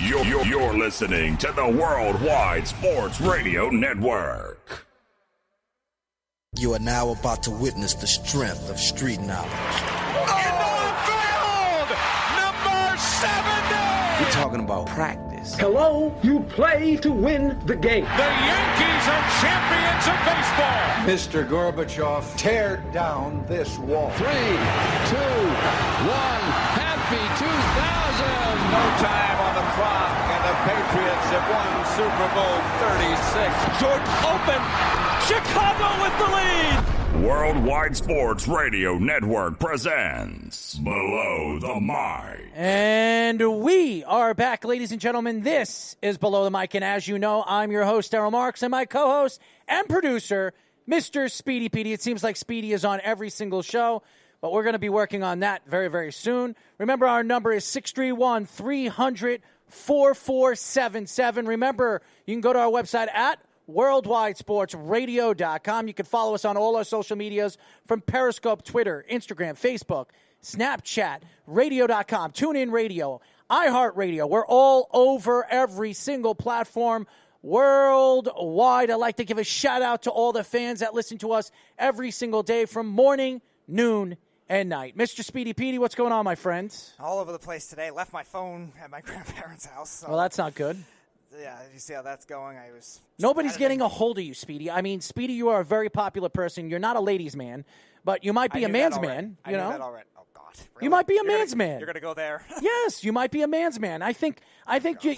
You're listening to the Worldwide Sports Radio Network. You are now about to witness the strength of street knowledge. Into the field! Number 70! We're talking about practice. Hello, you play to win the game. The Yankees are champions of baseball! Mr. Gorbachev, tear down this wall. 3, 2, 1, happy 2000! No time on the clock, and the Patriots have won Super Bowl 36. Jordan open! Chicago with the lead! Worldwide Sports Radio Network presents Below the Mic. And we are back, ladies and gentlemen. This is Below the Mic, and as you know, I'm your host, Daryl Marks, and my co-host and producer, Mr. Speedy Petey. It seems like Speedy is on every single show, but we're going to be working on that very, very soon. Remember, our number is 631-300-4477. Remember, you can go to our website at WorldwideSportsRadio.com. You can follow us on all our social medias from Periscope, Twitter, Instagram, Facebook, Snapchat, Radio.com, TuneIn Radio, iHeartRadio. We're all over every single platform worldwide. I'd like to give a shout out to all the fans that listen to us every single day from morning, noon, and night. Mr. Speedy Petey, what's going on, my friend? All over the place today. Left my phone at my grandparents' house. So. Well, that's not good. Yeah, you see how that's going? Nobody's getting a hold of you, Speedy. I mean, Speedy, you are a very popular person. You're not a ladies' man, but you might be a man's man. I knew that already. Oh, God. Really? You might be a man's man. You're going to go there? Yes, you might be a man's man. I think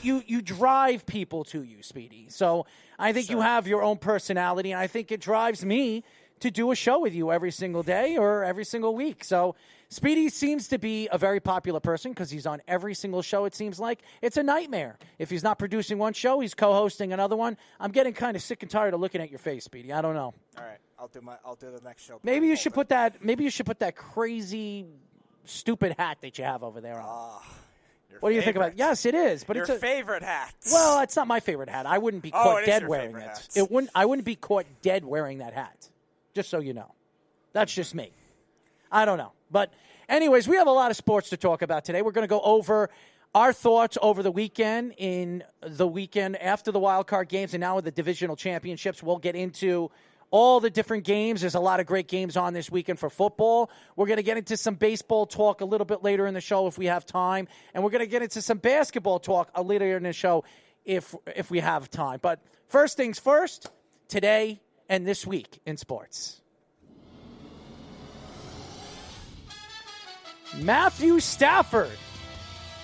you drive people to you, Speedy. So I think you have your own personality, and I think it drives me to do a show with you every single day or every single week. So Speedy seems to be a very popular person because he's on every single show, it seems like. It's a nightmare. If he's not producing one show, he's co-hosting another one. I'm getting kind of sick and tired of looking at your face, Speedy. I don't know. All right. I'll do the next show. Maybe you should put that crazy stupid hat that you have over there on. What do you think about it? Yes, it is, but your it's a favorite hat. Well, it's not my favorite hat. I wouldn't be caught dead wearing it. Hat. I wouldn't be caught dead wearing that hat. Just so you know. That's just me. I don't know. But anyways, we have a lot of sports to talk about today. We're going to go over our thoughts over the weekend, in the weekend after the wild card games, and now with the divisional championships. We'll get into all the different games. There's a lot of great games on this weekend for football. We're going to get into some baseball talk a little bit later in the show if we have time. And we're going to get into some basketball talk a little later in the show if we have time. But first things first, today and this week in sports. Matthew Stafford.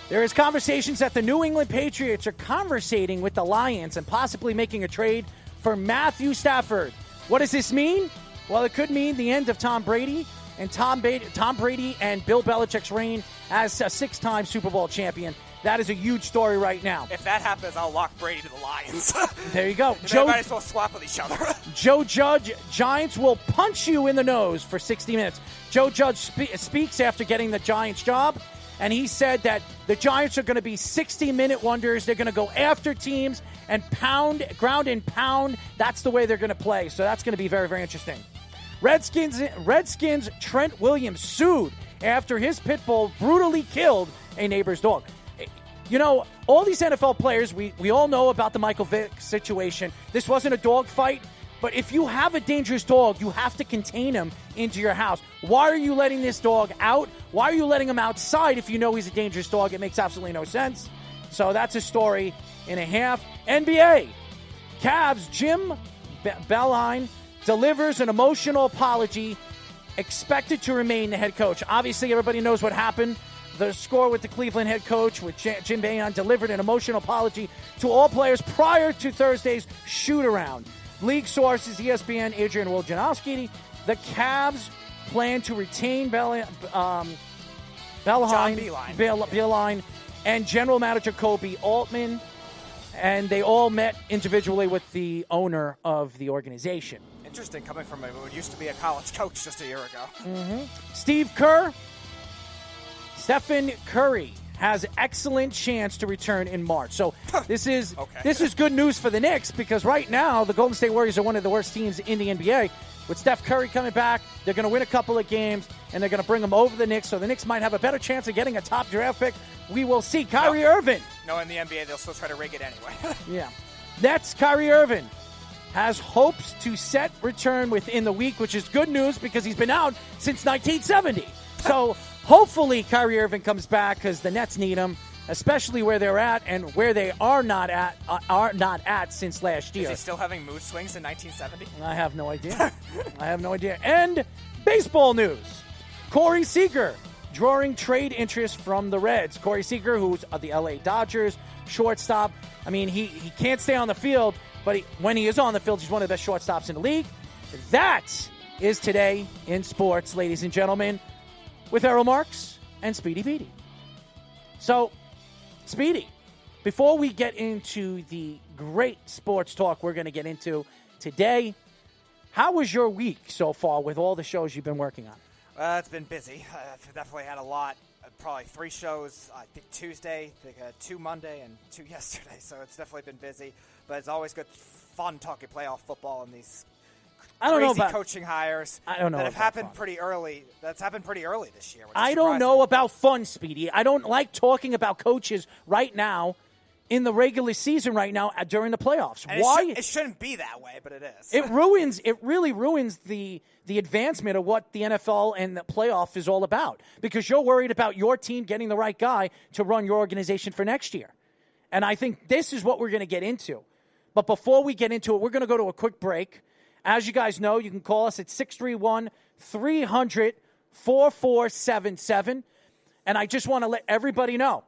There is conversations that the New England Patriots are conversating with the Lions and possibly making a trade for Matthew Stafford. What does this mean? Well, it could mean the end of Tom Brady and Tom Brady and Bill Belichick's reign as a six-time Super Bowl champion. That is a huge story right now. If that happens, I'll lock Brady to the Lions. There you go. They might as well swap with each other. Joe Judge, Giants will punch you in the nose for 60 minutes. Joe Judge speaks after getting the Giants job, and he said that the Giants are going to be 60-minute wonders. They're going to go after teams and ground and pound. That's the way they're going to play. So that's going to be very, very interesting. Redskins Trent Williams sued after his pit bull brutally killed a neighbor's dog. You know, all these NFL players, we all know about the Michael Vick situation. This wasn't a dog fight, but if you have a dangerous dog, you have to contain him into your house. Why are you letting this dog out? Why are you letting him outside if you know he's a dangerous dog? It makes absolutely no sense. So that's a story and a half. NBA. Cavs Jim Boeheim delivers an emotional apology, expected to remain the head coach. Obviously, everybody knows what happened. The score with the Cleveland head coach, with Jim Boeheim, delivered an emotional apology to all players prior to Thursday's shoot-around. League sources, ESPN, Adrian Wojnarowski, the Cavs plan to retain Boeheim, and general manager Kobe Altman, and they all met individually with the owner of the organization. Interesting, coming from what used to be a college coach just a year ago. Mm-hmm. Stephen Curry has excellent chance to return in March. So this is good news for the Knicks because right now the Golden State Warriors are one of the worst teams in the NBA. with Steph Curry coming back, they're going to win a couple of games, and they're going to bring them over the Knicks, so the Knicks might have a better chance of getting a top draft pick. We will see. Kyrie Irving. No, in the NBA, they'll still try to rig it anyway. Yeah. Nets, Kyrie Irving has hopes to set return within the week, which is good news because he's been out since 1970. So hopefully Kyrie Irving comes back because the Nets need him, especially where they're at and where they are not at since last year. Is he still having mood swings in 1970? I have no idea. And baseball news. Corey Seager drawing trade interest from the Reds. Corey Seager, who's of the LA Dodgers, shortstop. I mean, he can't stay on the field, but when he is on the field, he's one of the best shortstops in the league. That is today in sports, ladies and gentlemen, with Errol Marks and Speedy Petey. So, Speedy, before we get into the great sports talk we're going to get into today, how was your week so far with all the shows you've been working on? It's been busy. I've definitely had a lot. Probably 3 shows, I think Tuesday, 2 Monday, and 2 yesterday. So it's definitely been busy. But it's always good, fun talking playoff football and these crazy coaching hires that have happened pretty early. That's happened pretty early this year. I don't know about fun, Speedy. I don't like talking about coaches right now in the regular season right now during the playoffs. And why? It shouldn't be that way, but it is. It really ruins the advancement of what the NFL and the playoff is all about because you're worried about your team getting the right guy to run your organization for next year. And I think this is what we're going to get into. But before we get into it, we're going to go to a quick break. As you guys know, you can call us at 631-300-4477. And I just want to let everybody know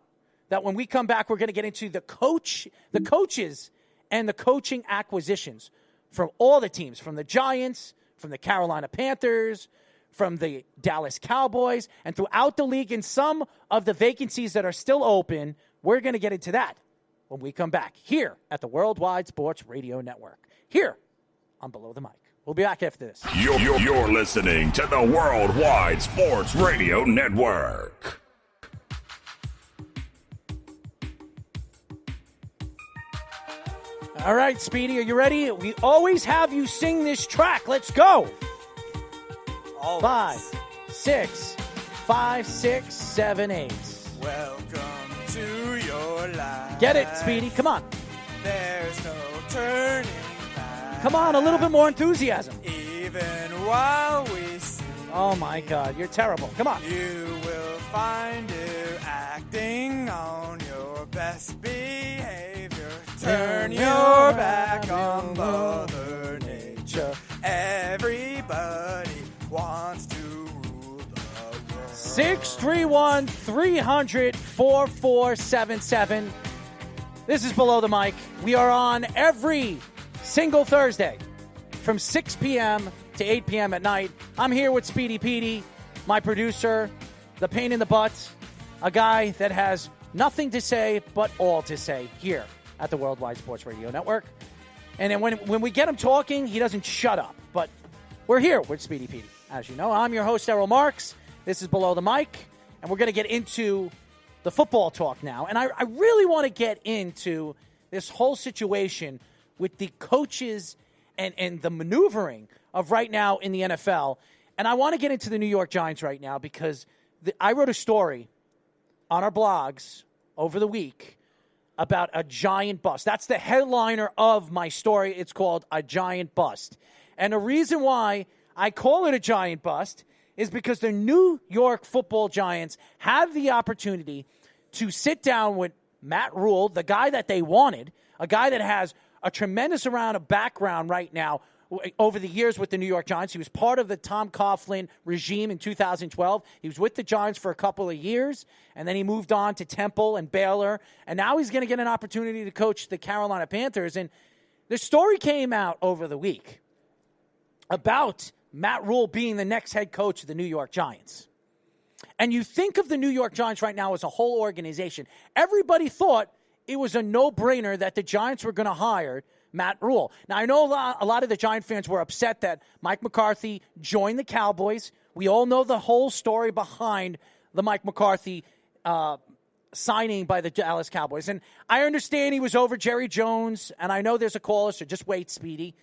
that when we come back, we're going to get into the coaches and the coaching acquisitions from all the teams, from the Giants, from the Carolina Panthers, from the Dallas Cowboys, and throughout the league, and some of the vacancies that are still open. We're going to get into that when we come back here at the Worldwide Sports Radio Network, here on Below the Mic. We'll be back after this. You're listening to the Worldwide Sports Radio Network. All right, Speedy, are you ready? We always have you sing this track. Let's go. Always. 5, 6, 5, 6, 7, 8. Welcome to your life. Get it, Speedy. Come on. There's no turning back. Come on, a little bit more enthusiasm. Even while we sing. Oh, my God. You're terrible. Come on. You will find you acting on your best behavior. Turn your back on Mother Nature. Everybody wants to rule the world. 631-300-4477. This is Below the Mic. We are on every single Thursday from 6 p.m. to 8 p.m. at night. I'm here with Speedy Petey, my producer, the pain in the butt, a guy that has nothing to say but all to say here at the Worldwide Sports Radio Network. And then when we get him talking, he doesn't shut up. But we're here with Speedy Petey. As you know, I'm your host, Errol Marks. This is Below the Mic. And we're going to get into the football talk now. And I really want to get into this whole situation with the coaches and the maneuvering of right now in the NFL. And I want to get into the New York Giants right now because I wrote a story on our blogs over the week about a giant bust. That's the headliner of my story. It's called A Giant Bust. And the reason why I call it a giant bust is because the New York Football Giants have the opportunity to sit down with Matt Rule, the guy that they wanted, a guy that has a tremendous amount of background right now over the years with the New York Giants. He was part of the Tom Coughlin regime in 2012. He was with the Giants for a couple of years, and then he moved on to Temple and Baylor, and now he's going to get an opportunity to coach the Carolina Panthers. And the story came out over the week about Matt Rule being the next head coach of the New York Giants. And you think of the New York Giants right now as a whole organization. Everybody thought it was a no-brainer that the Giants were going to hire Matt Rule. Now, I know a lot of the Giant fans were upset that Mike McCarthy joined the Cowboys. We all know the whole story behind the Mike McCarthy signing by the Dallas Cowboys. And I understand he was over Jerry Jones, and I know there's a caller, so just wait, Speedy.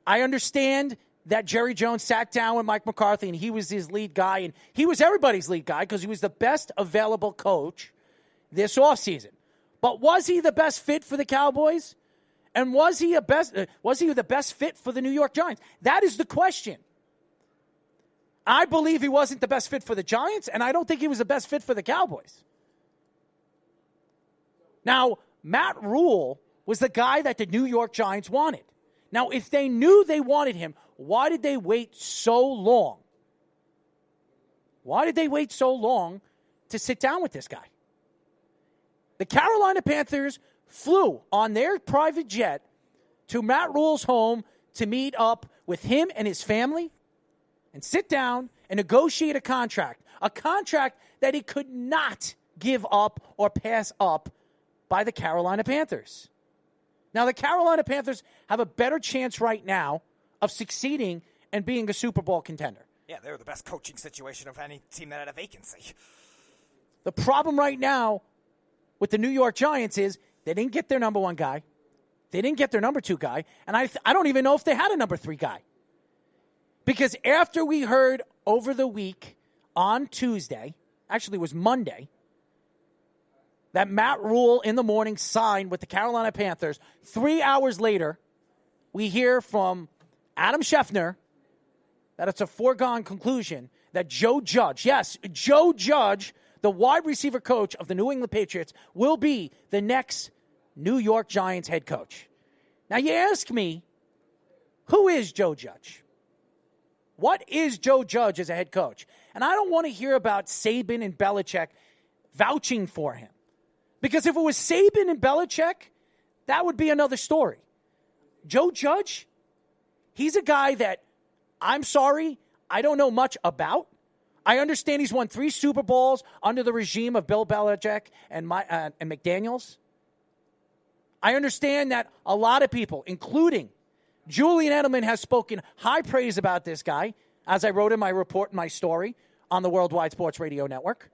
I understand that Jerry Jones sat down with Mike McCarthy and he was his lead guy, and he was everybody's lead guy because he was the best available coach this offseason. But was he the best fit for the Cowboys? And was he the best fit for the New York Giants? That is the question. I believe he wasn't the best fit for the Giants, and I don't think he was the best fit for the Cowboys. Now, Matt Rule was the guy that the New York Giants wanted. Now, if they knew they wanted him, why did they wait so long? Why did they wait so long to sit down with this guy? The Carolina Panthers flew on their private jet to Matt Rule's home to meet up with him and his family and sit down and negotiate a contract that he could not give up or pass up by the Carolina Panthers. Now, the Carolina Panthers have a better chance right now of succeeding and being a Super Bowl contender. Yeah, they're the best coaching situation of any team that had a vacancy. The problem right now with the New York Giants is they didn't get their number one guy. They didn't get their number two guy. And I don't even know if they had a number three guy. Because after we heard over the week on Tuesday, actually it was Monday, that Matt Rule in the morning signed with the Carolina Panthers, 3 hours later, we hear from Adam Schefter that it's a foregone conclusion that Joe Judge, yes, Joe Judge, the wide receiver coach of the New England Patriots, will be the next New York Giants head coach. Now, you ask me, who is Joe Judge? What is Joe Judge as a head coach? And I don't want to hear about Saban and Belichick vouching for him. Because if it was Saban and Belichick, that would be another story. Joe Judge, he's a guy that, I'm sorry, I don't know much about. I understand he's won 3 Super Bowls under the regime of Bill Belichick and McDaniels. I understand that a lot of people, including Julian Edelman, has spoken high praise about this guy, as I wrote in my report in my story on the Worldwide Sports Radio Network,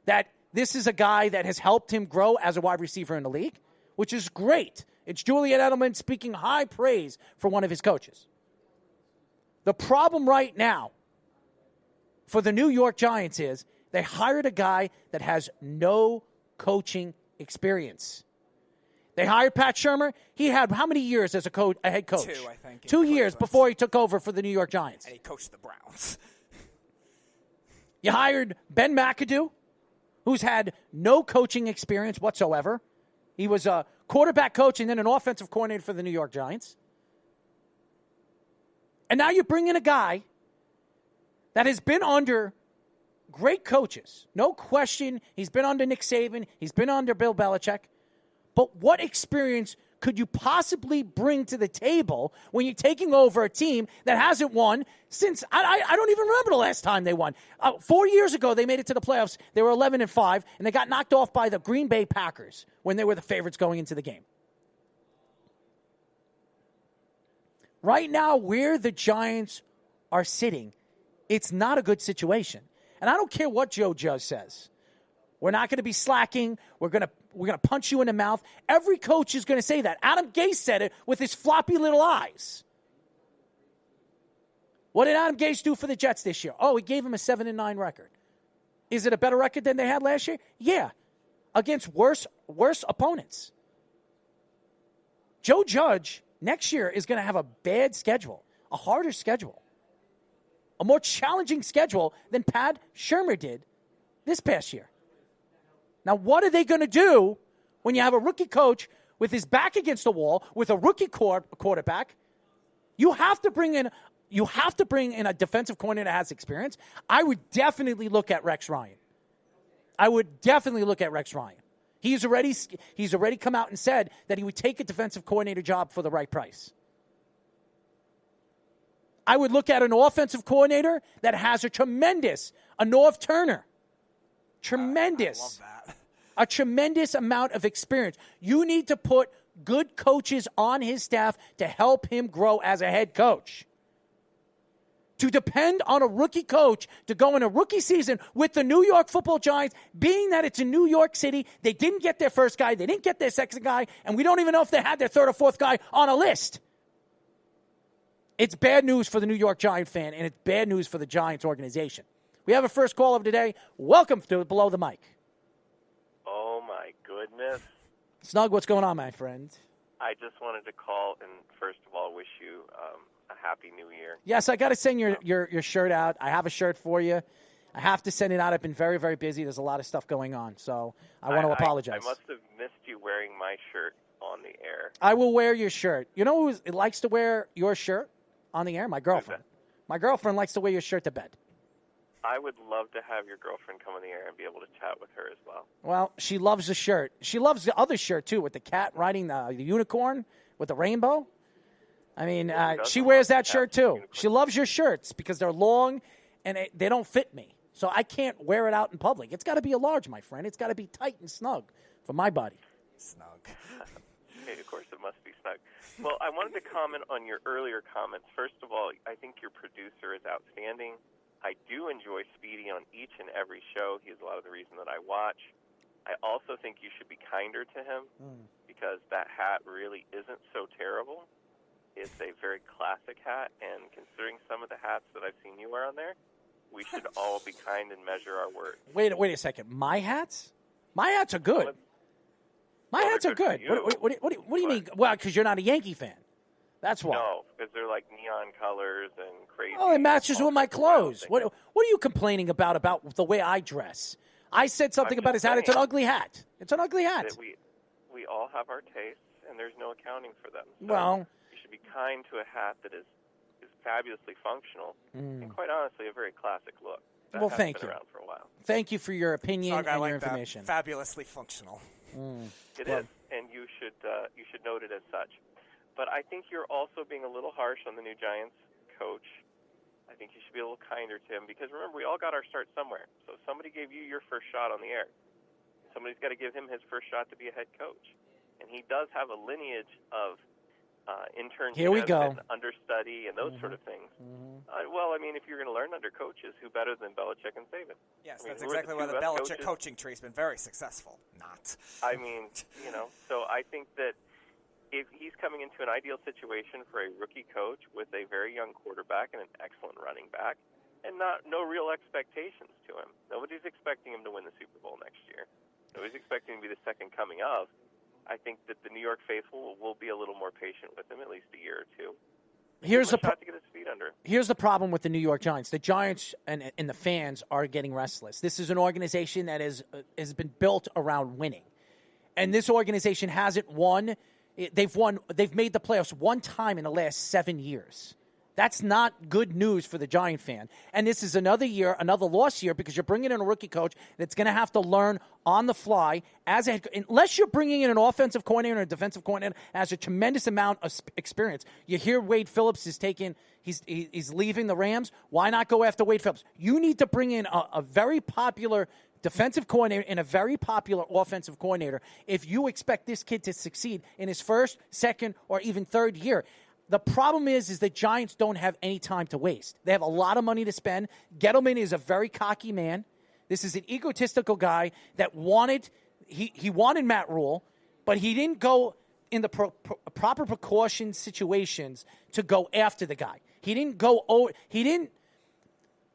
that this is a guy that has helped him grow as a wide receiver in the league, which is great. It's Julian Edelman speaking high praise for one of his coaches. The problem right now for the New York Giants is they hired a guy that has no coaching experience. They hired Pat Shurmur. He had how many years as a head coach? 2, I think. 2 years before he took over for the New York Giants. And he coached the Browns. You hired Ben McAdoo, who's had no coaching experience whatsoever. He was a quarterback coach and then an offensive coordinator for the New York Giants. And now you bring in a guy that has been under great coaches. No question, he's been under Nick Saban. He's been under Bill Belichick. But what experience could you possibly bring to the table when you're taking over a team that hasn't won since, I don't even remember the last time they won. 4 years ago, they made it to the playoffs. They were 11-5, and they got knocked off by the Green Bay Packers when they were the favorites going into the game. Right now, where the Giants are sitting, it's not a good situation. And I don't care what Joe Judge says. We're not going to be slacking. We're going to punch you in the mouth. Every coach is going to say that. Adam Gase said it with his floppy little eyes. What did Adam Gase do for the Jets this year? Oh, he gave them a 7-9 record. Is it a better record than they had last year? Yeah, against worse opponents. Joe Judge next year is going to have a bad schedule, a harder schedule, a more challenging schedule than Pat Shurmur did this past year. Now, what are they going to do when you have a rookie coach with his back against the wall, with a rookie quarterback? You have to bring in a defensive coordinator that has experience. I would definitely look at Rex Ryan. He's already come out and said that he would take a defensive coordinator job for the right price. I would look at an offensive coordinator that has a Norv Turner. Tremendous. I love that. A tremendous amount of experience. You need to put good coaches on his staff to help him grow as a head coach. To depend on a rookie coach to go in a rookie season with the New York Football Giants, being that it's in New York City, they didn't get their first guy, they didn't get their second guy, and we don't even know if they had their third or fourth guy on a list. It's bad news for the New York Giant fan, and it's bad news for the Giants organization. We have a first call of the day. Welcome to Below the Mic. Oh, my goodness. Snug, what's going on, my friend? I just wanted to call and, first of all, wish you a happy new year. Yes, I got to send your shirt out. I have a shirt for you. I have to send it out. I've been very, very busy. There's a lot of stuff going on, so I want to apologize. I must have missed you wearing my shirt on the air. I will wear your shirt. You know who likes to wear your shirt on the air? My girlfriend. My girlfriend likes to wear your shirt to bed. I would love to have your girlfriend come on the air and be able to chat with her as well. Well, she loves the shirt. She loves the other shirt, too, with the cat riding the unicorn with the rainbow. I mean, she wears that shirt, too. She loves your shirts because they're long and they don't fit me. So I can't wear it out in public. It's got to be a large, my friend. It's got to be tight and snug for my body. Snug. Hey, of course it must be snug. Well, I wanted to comment on your earlier comments. First of all, I think your producer is outstanding. I do enjoy Speedy on each and every show. He is a lot of the reason that I watch. I also think you should be kinder to him because that hat really isn't so terrible. It's a very classic hat, and considering some of the hats that I've seen you wear on there, we should all be kind and measure our words. Wait a second. My hats? My hats are good. My hats are good. What do you mean? Well, because you're not a Yankee fan. That's why. No, because they're like neon colors and crazy. Oh, it matches with my clothes. What are you complaining about the way I dress? I said something about his hat. It's an ugly hat. It's an ugly hat. We all have our tastes, and there's no accounting for them. So well, you should be kind to a hat that is fabulously functional and, quite honestly, a very classic look. That well, has thank been you. around for a while. Thank you for your opinion and like your information. That. Fabulously functional. It is, and you should note it as such. But I think you're also being a little harsh on the new Giants coach. I think you should be a little kinder to him because, remember, we all got our start somewhere. So somebody gave you your first shot on the air. Somebody's got to give him his first shot to be a head coach. And he does have a lineage of internships and understudy and those sort of things. Well, I mean, if you're going to learn under coaches, who better than Belichick and Saban? Yes, I mean, that's exactly why the Belichick coaches? coaching tree has been very successful. Not. I mean, so I think that if he's coming into an ideal situation for a rookie coach with a very young quarterback and an excellent running back, and no real expectations to him. Nobody's expecting him to win the Super Bowl next year. Nobody's expecting him to be the second coming of. I think that the New York faithful will be a little more patient with him, at least a year or two. Here's to get his feet under. Here's the problem with the New York Giants. The Giants and the fans are getting restless. This is an organization that has been built around winning, and this organization hasn't won. They've made the playoffs one time in the last 7 years. That's not good news for the Giant fan. And this is another year, another lost year, because you're bringing in a rookie coach that's going to have to learn on the fly. Unless you're bringing in an offensive coordinator or a defensive coordinator has a tremendous amount of experience. You hear Wade Phillips is he's leaving the Rams. Why not go after Wade Phillips? You need to bring in a very popular defensive coordinator and a very popular offensive coordinator if you expect this kid to succeed in his first, second, or even third year. The problem is the Giants don't have any time to waste. They have a lot of money to spend. Gettleman is a very cocky man. This is an egotistical guy that wanted Matt Rule, but he didn't go in the proper precaution situations to go after the guy. He didn't go over.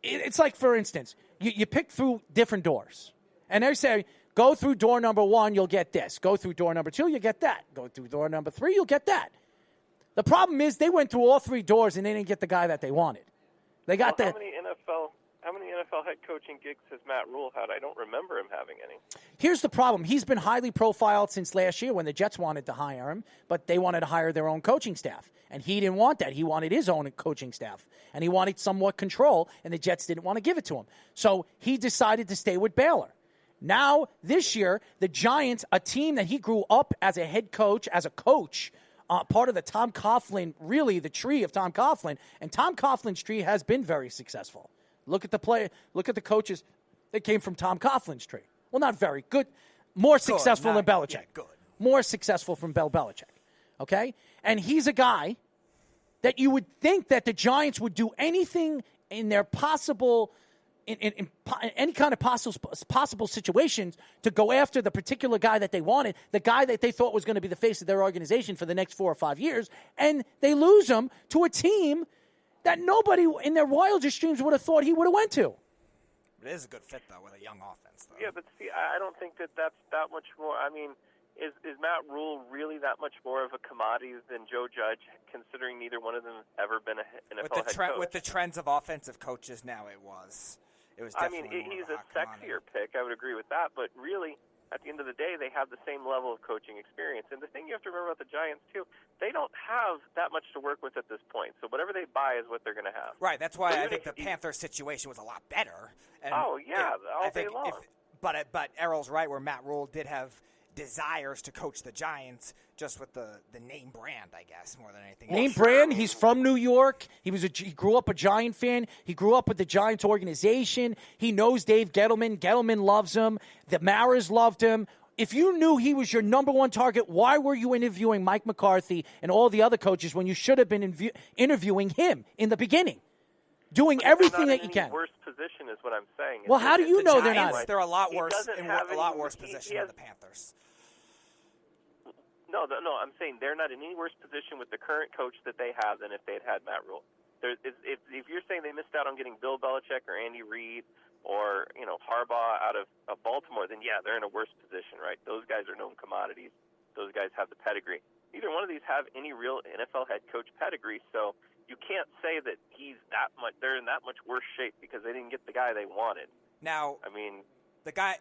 It's like, for instance, you pick through different doors, and they say, go through door number 1, you'll get this. Go through door number 2, you'll get that. Go through door number 3, you'll get that. The problem is they went through all 3 doors and they didn't get the guy that they wanted. They got How many NFL head coaching gigs has Matt Rule had? I don't remember him having any. Here's the problem. He's been highly profiled since last year when the Jets wanted to hire him, but they wanted to hire their own coaching staff. And he didn't want that. He wanted his own coaching staff. And he wanted somewhat control, and the Jets didn't want to give it to him. So he decided to stay with Baylor. Now, this year, the Giants, a team that he grew up as a head coach, as a coach, part of the Tom Coughlin, really the tree of Tom Coughlin, and Tom Coughlin's tree has been very successful. Look at the coaches that came from Tom Coughlin's tree. Well, not very good. More successful than Belichick. Yeah, good. More successful from Belichick. Okay? And he's a guy that you would think that the Giants would do anything in their possible in any kind of possible situations to go after the particular guy that they wanted, the guy that they thought was going to be the face of their organization for the next 4 or 5 years, and they lose him to a team that nobody in their wildest dreams would have thought he would have went to. It is a good fit, though, with a young offense, though. Yeah, but see, I don't think that's that much more. I mean, is Matt Rule really that much more of a commodity than Joe Judge, considering neither one of them has ever been an NFL head coach? With the trends of offensive coaches now, it was definitely he's a sexier pick. I would agree with that. But really, at the end of the day, they have the same level of coaching experience. And the thing you have to remember about the Giants, too, they don't have that much to work with at this point. So whatever they buy is what they're going to have. Right. That's why I think the Panthers situation was a lot better. And all day long. But Errol's right, where Matt Rule did have desires to coach the Giants, just with the name brand, I guess, more than anything else. Name brand. He's from New York. He grew up a Giant fan. He grew up with the Giants organization. He knows Dave Gettleman. Gettleman loves him. The Maras loved him. If you knew he was your number one target, why were you interviewing Mike McCarthy and all the other coaches when you should have been interviewing him in the beginning? Doing everything that you can. Worse position is what I'm saying. Well, how do you know they're not? They're a lot worse position than the Panthers. No, I'm saying they're not in any worse position with the current coach that they have than if they had Matt Rule. If you're saying they missed out on getting Bill Belichick or Andy Reid or Harbaugh out of Baltimore, then yeah, they're in a worse position, right? Those guys are known commodities. Those guys have the pedigree. Neither one of these have any real NFL head coach pedigree, so you can't say that they're in that much worse shape because they didn't get the guy they wanted. Now, I mean, the guy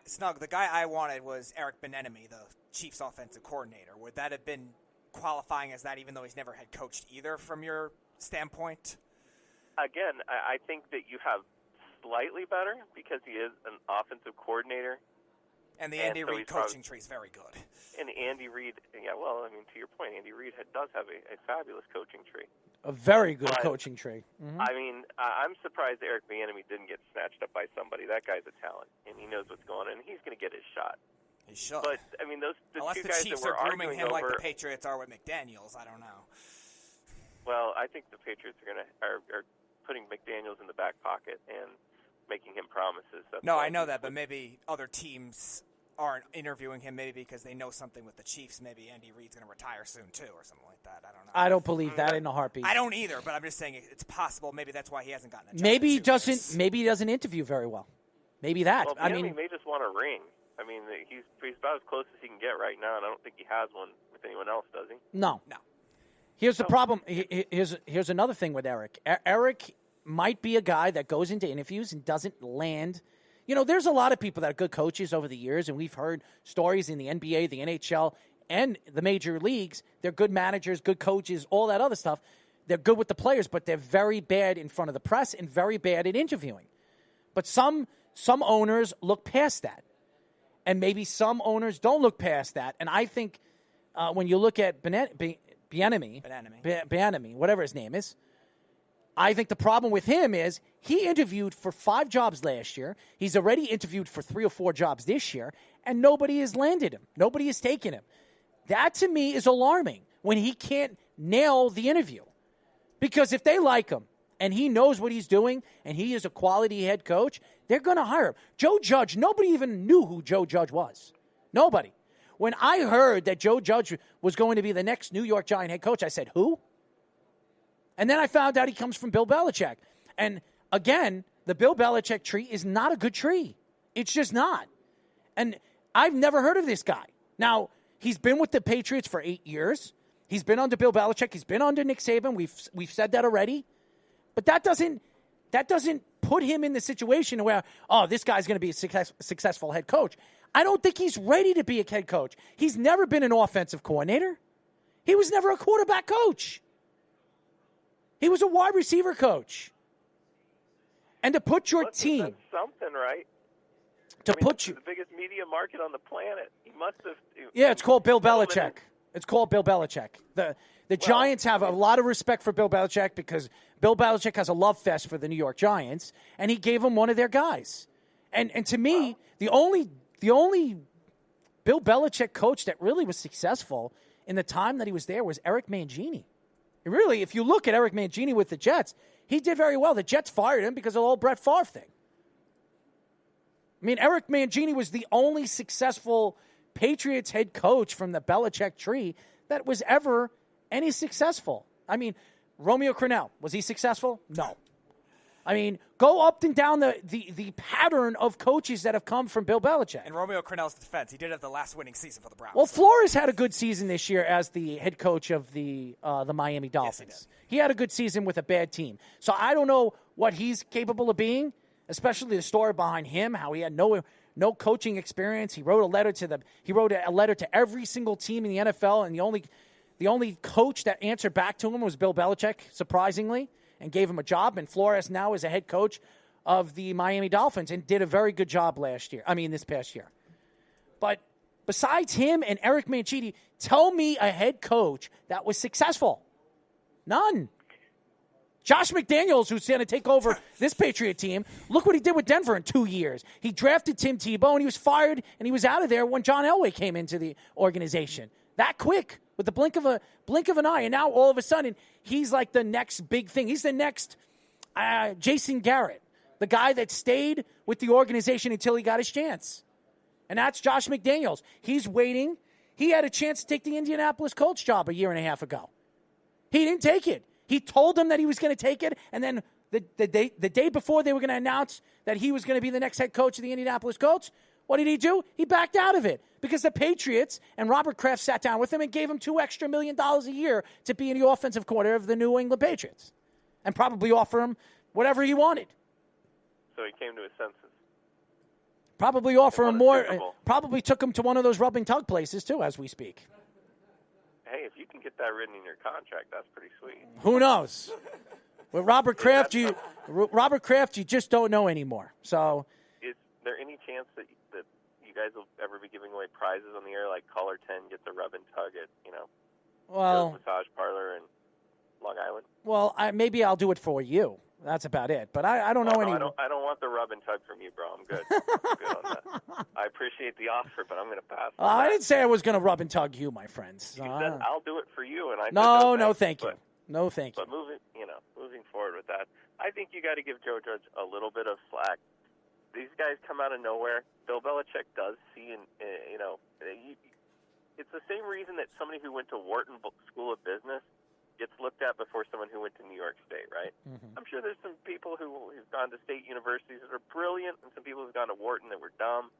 I wanted was Eric Bieniemy, the Chiefs offensive coordinator. Would that have been qualifying as that, even though he's never head coached either, from your standpoint? Again, I think that you have slightly better because he is an offensive coordinator. And the Andy Reid coaching tree is very good. And Andy Reid, yeah, well, I mean, to your point, Andy Reid does have a fabulous coaching tree. A very good coaching tree. Mm-hmm. I mean, I'm surprised Eric Bieniemy didn't get snatched up by somebody. That guy's a talent, and he knows what's going on, and he's going to get his shot. He should. But, I mean, unless two the guys Chiefs that were are grooming him like the over, Patriots are with McDaniels, I don't know. Well, I think the Patriots are putting McDaniels in the back pocket and making him promises. No, I know that, but maybe other teams aren't interviewing him maybe because they know something with the Chiefs. Maybe Andy Reid's going to retire soon, too, or something like that. I don't know. I don't believe that in a heartbeat. I don't either, but I'm just saying it's possible. Maybe that's why he hasn't gotten a job. Maybe he doesn't interview very well. Maybe that. Well, Bieniemy may just want a ring. I mean, he's about as close as he can get right now, and I don't think he has one with anyone else, does he? No. Here's the problem. Here's another thing with Eric. Eric might be a guy that goes into interviews and doesn't land. There's a lot of people that are good coaches over the years, and we've heard stories in the NBA, the NHL, and the major leagues. They're good managers, good coaches, all that other stuff. They're good with the players, but they're very bad in front of the press and very bad at interviewing. But some owners look past that, and maybe some owners don't look past that. And I think when you look at Bieniemy, whatever his name is, I think the problem with him is he interviewed for 5 jobs last year. He's already interviewed for 3 or 4 jobs this year, and nobody has landed him. Nobody has taken him. That, to me, is alarming when he can't nail the interview. Because if they like him and he knows what he's doing and he is a quality head coach, they're going to hire him. Joe Judge, nobody even knew who Joe Judge was. Nobody. When I heard that Joe Judge was going to be the next New York Giant head coach, I said, who? And then I found out he comes from Bill Belichick. And again, the Bill Belichick tree is not a good tree. It's just not. And I've never heard of this guy. Now, he's been with the Patriots for 8 years. He's been under Bill Belichick. He's been under Nick Saban. We've said that already. But that doesn't put him in the situation where, this guy's going to be a successful head coach. I don't think he's ready to be a head coach. He's never been an offensive coordinator. He was never a quarterback coach. He was a wide receiver coach. And to put your team... That's something, right? The biggest media market on the planet. He must have... Yeah, it's called Bill Belichick. It's called Bill Belichick. The Giants have a lot of respect for Bill Belichick because Bill Belichick has a love fest for the New York Giants, and he gave him one of their guys. And to me, the only Bill Belichick coach that really was successful in the time that he was there was Eric Mangini. Really, if you look at Eric Mangini with the Jets, he did very well. The Jets fired him because of the whole Brett Favre thing. I mean, Eric Mangini was the only successful Patriots head coach from the Belichick tree that was ever any successful. I mean, Romeo Crennel, was he successful? No. I mean, go up and down the pattern of coaches that have come from Bill Belichick. In Romeo Crennel's defense, he did have the last winning season for the Browns. Well, Flores had a good season this year as the head coach of the Miami Dolphins. Yes, he had a good season with a bad team. So I don't know what he's capable of being, especially the story behind him, how he had no coaching experience. He wrote a letter to every single team in the NFL, and the only coach that answered back to him was Bill Belichick, surprisingly, and gave him a job. And Flores now is a head coach of the Miami Dolphins and did a very good job this past year. But besides him and Eric Mangini, tell me a head coach that was successful. None. Josh McDaniels, who's going to take over this Patriot team, look what he did with Denver in 2 years. He drafted Tim Tebow, and he was fired, and he was out of there when John Elway came into the organization. That quick, with the blink of an eye. And now, all of a sudden, he's like the next big thing. He's the next Jason Garrett, the guy that stayed with the organization until he got his chance. And that's Josh McDaniels. He's waiting. He had a chance to take the Indianapolis Colts job a year and a half ago. He didn't take it. He told them that he was going to take it, and then the day before they were going to announce that he was going to be the next head coach of the Indianapolis Colts, what did he do? He backed out of it because the Patriots and Robert Kraft sat down with him and gave him $2 extra million a year to be the offensive coordinator of the New England Patriots and probably offer him whatever he wanted. So he came to his senses. Probably offer him more. Probably took him to one of those rubbing tug places, too, as we speak. Hey, if you can get that written in your contract, that's pretty sweet. Who knows? With Robert Kraft, you just don't know anymore. So, is there any chance that you guys will ever be giving away prizes on the air, like caller 10 gets a rub and tug at Joe's Massage Parlor in Long Island? Well, maybe I'll do it for you. That's about it. But I don't know anymore. I don't want the rub and tug from you, bro. I'm good. I'm good on that. I appreciate the offer, but I'm going to pass. I didn't say I was going to rub and tug you, my friends. You said I'll do it for you, and I no, said, thank you. No, thank you. But moving forward with that, I think you got to give Joe Judge a little bit of slack. These guys come out of nowhere. Bill Belichick does see, it's the same reason that somebody who went to Wharton School of Business gets looked at before someone who went to New York State, right? Mm-hmm. I'm sure there's some people who've gone to state universities that are brilliant and some people who've gone to Wharton that were dumb,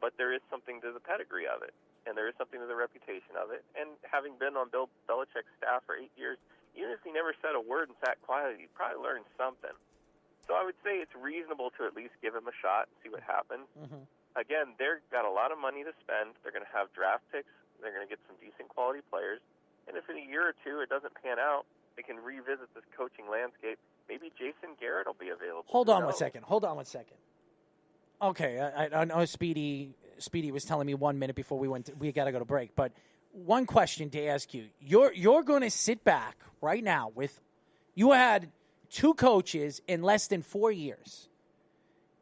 but there is something to the pedigree of it, and there is something to the reputation of it. And having been on Bill Belichick's staff for 8 years, even if he never said a word and sat quietly, he'd probably learned something. So I would say it's reasonable to at least give him a shot and see what happens. Mm-hmm. Again, they've got a lot of money to spend. They're going to have draft picks. They're going to get some decent quality players. And if in a year or two it doesn't pan out, they can revisit this coaching landscape. Maybe Jason Garrett will be available. Hold on one second. Okay, I know Speedy was telling me 1 minute before we got to go to break. But one question to ask you: You're going to sit back right now with you had 2 coaches in less than 4 years.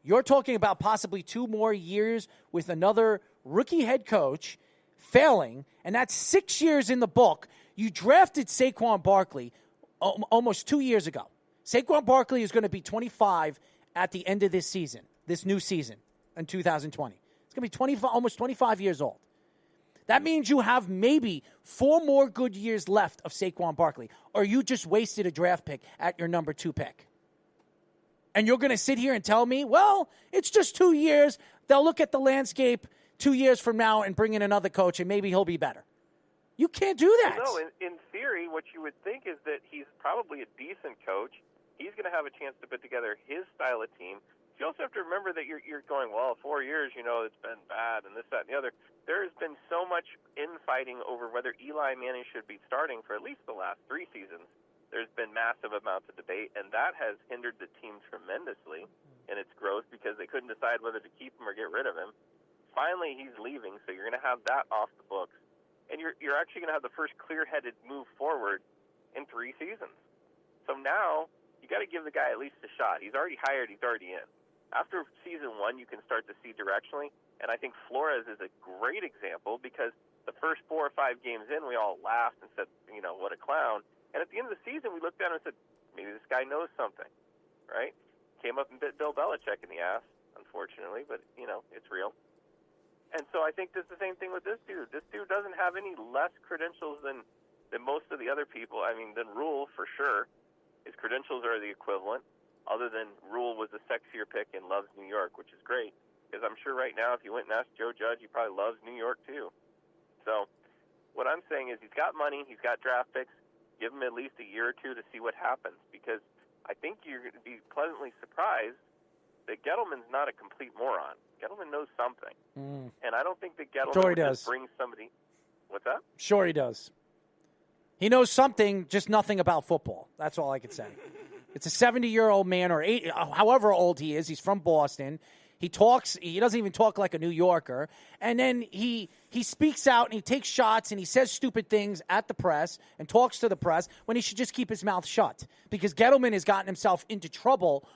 You're talking about possibly 2 more years with another rookie head coach failing, and that's 6 years in the book. You drafted Saquon Barkley almost 2 years ago. Saquon Barkley is going to be 25 at the end of this new season in 2020. It's going to be almost 25 years old. That means you have maybe 4 more good years left of Saquon Barkley, or you just wasted a draft pick at your number 2 pick. And you're going to sit here and tell me, well, it's just 2 years. They'll look at the landscape 2 years from now and bring in another coach, and maybe he'll be better. You can't do that. No, in theory, what you would think is that he's probably a decent coach. He's going to have a chance to put together his style of team. You also have to remember that you're going, well, 4 years, it's been bad and this, that, and the other. There has been so much infighting over whether Eli Manning should be starting for at least the last 3 seasons. There's been massive amounts of debate, and that has hindered the team tremendously in its growth because they couldn't decide whether to keep him or get rid of him. Finally, he's leaving, so you're going to have that off the books. And you're actually going to have the first clear-headed move forward in 3 seasons. So now you got to give the guy at least a shot. He's already hired. He's already in. After season 1, you can start to see directionally, and I think Flores is a great example because the first 4 or 5 games in, we all laughed and said, what a clown. And at the end of the season, we looked at him and said, maybe this guy knows something, right? Came up and bit Bill Belichick in the ass, unfortunately, but, it's real. And so I think it's the same thing with this dude. This dude doesn't have any less credentials than most of the other people. I mean, than Rule, for sure. His credentials are the equivalent, other than Rule was a sexier pick and loves New York, which is great. Because I'm sure right now, if you went and asked Joe Judge, he probably loves New York too. So what I'm saying is he's got money, he's got draft picks. Give him at least a year or two to see what happens. Because I think you're going to be pleasantly surprised that Gettleman's not a complete moron. Gettleman knows something. And I don't think that Gettleman would just bring somebody. What's that? Sure he does. He knows something, just nothing about football. That's all I can say. It's a 70-year-old man, or 80, however old he is. He's from Boston. He talks. He doesn't even talk like a New Yorker. And then he speaks out and he takes shots and he says stupid things at the press and talks to the press when he should just keep his mouth shut. Because Gettleman has gotten himself into trouble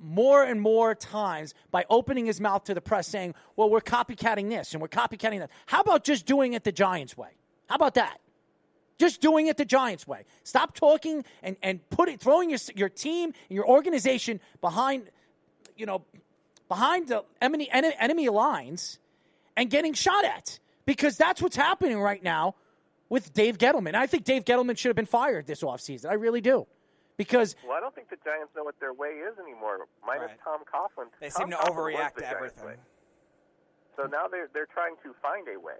more and more times by opening his mouth to the press saying, well, we're copycatting this and we're copycatting that. How about just doing it the Giants way? How about that? Just doing it the Giants way. Stop talking and throwing your team and your organization behind the enemy lines and getting shot at. Because that's what's happening right now with Dave Gettleman. I think Dave Gettleman should have been fired this offseason. I really do. Because I don't think the Giants know what their way is anymore, minus Tom Coughlin. They seem to overreact to everything. So now they're trying to find a way.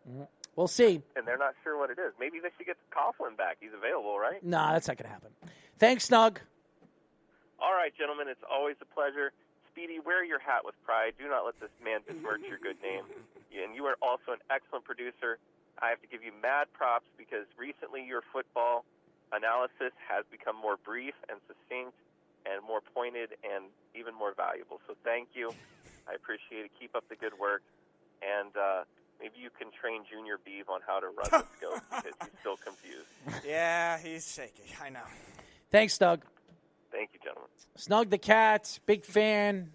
Mm-hmm. We'll see. And they're not sure what it is. Maybe they should get Coughlin back. He's available, right? Nah, that's not going to happen. Thanks, Snug. All right, gentlemen, it's always a pleasure. Speedy, wear your hat with pride. Do not let this man besmirch your good name. And you are also an excellent producer. I have to give you mad props because recently your football analysis has become more brief and succinct and more pointed and even more valuable. So thank you. I appreciate it. Keep up the good work. And maybe you can train Junior Beeve on how to run the scope because he's still confused. Yeah, he's shaky. I know. Thanks, Snug. Thank you, gentlemen. Snug the Cat, big fan.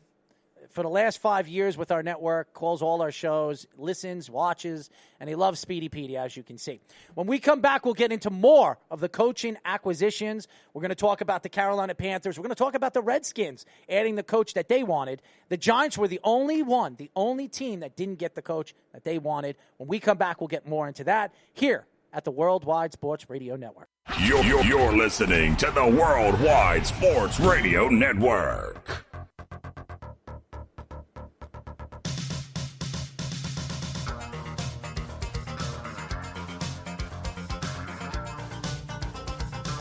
For the last 5 years with our network, calls all our shows, listens, watches, and he loves Speedy Petey, as you can see. When we come back, we'll get into more of the coaching acquisitions. We're going to talk about the Carolina Panthers. We're going to talk about the Redskins adding the coach that they wanted. The Giants were the only team that didn't get the coach that they wanted. When we come back, we'll get more into that here at the Worldwide Sports Radio Network. You're listening to the Worldwide Sports Radio Network.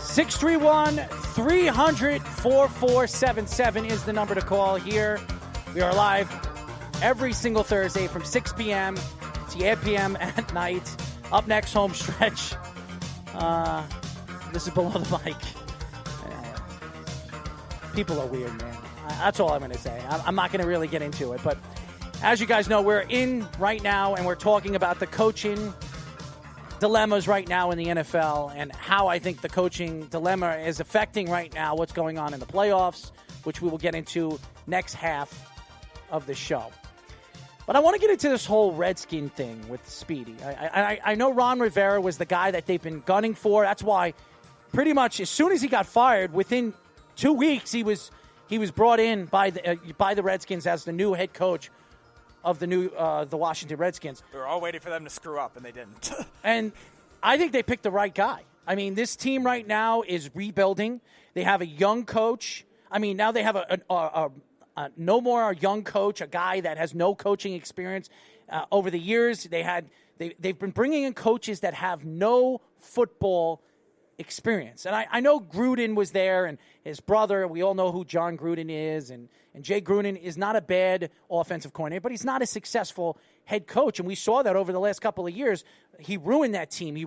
Six 631-300-4477 is the number to call here. We are live every single Thursday from 6 p.m. to 8 p.m. at night. Up next, home stretch. This is Below the Mic. People are weird, man. That's all I'm going to say. I'm not going to really get into it. But as you guys know, we're in right now, and we're talking about the coaching dilemmas right now in the NFL and how I think the coaching dilemma is affecting right now what's going on in the playoffs, which we will get into next half of the show. But I want to get into this whole Redskin thing with Speedy. I know Ron Rivera was the guy that they've been gunning for. That's why pretty much as soon as he got fired, within 2 weeks, he was brought in by the Redskins as the new head coach of the Washington Redskins. We were all waiting for them to screw up, and they didn't. And I think they picked the right guy. I mean, this team right now is rebuilding. They have a young coach. I mean, now they have no more a young coach, a guy that has no coaching experience. Over the years, they've been bringing in coaches that have no football experience. And I know Gruden was there, and his brother, we all know who John Gruden is, and Jay Gruden is not a bad offensive coordinator, but he's not a successful head coach, and we saw that over the last couple of years. He ruined that team. He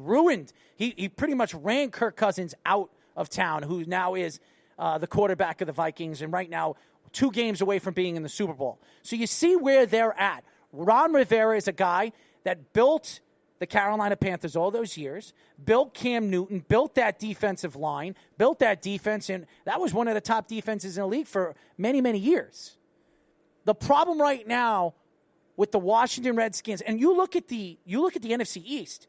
pretty much ran Kirk Cousins out of town, who now is the quarterback of the Vikings, and right now 2 games away from being in the Super Bowl. So you see where they're at. Ron Rivera is a guy that built the Carolina Panthers all those years, built Cam Newton, built that defensive line, built that defense, and that was one of the top defenses in the league for many, many years. The problem right now with the Washington Redskins, and you look at the NFC East,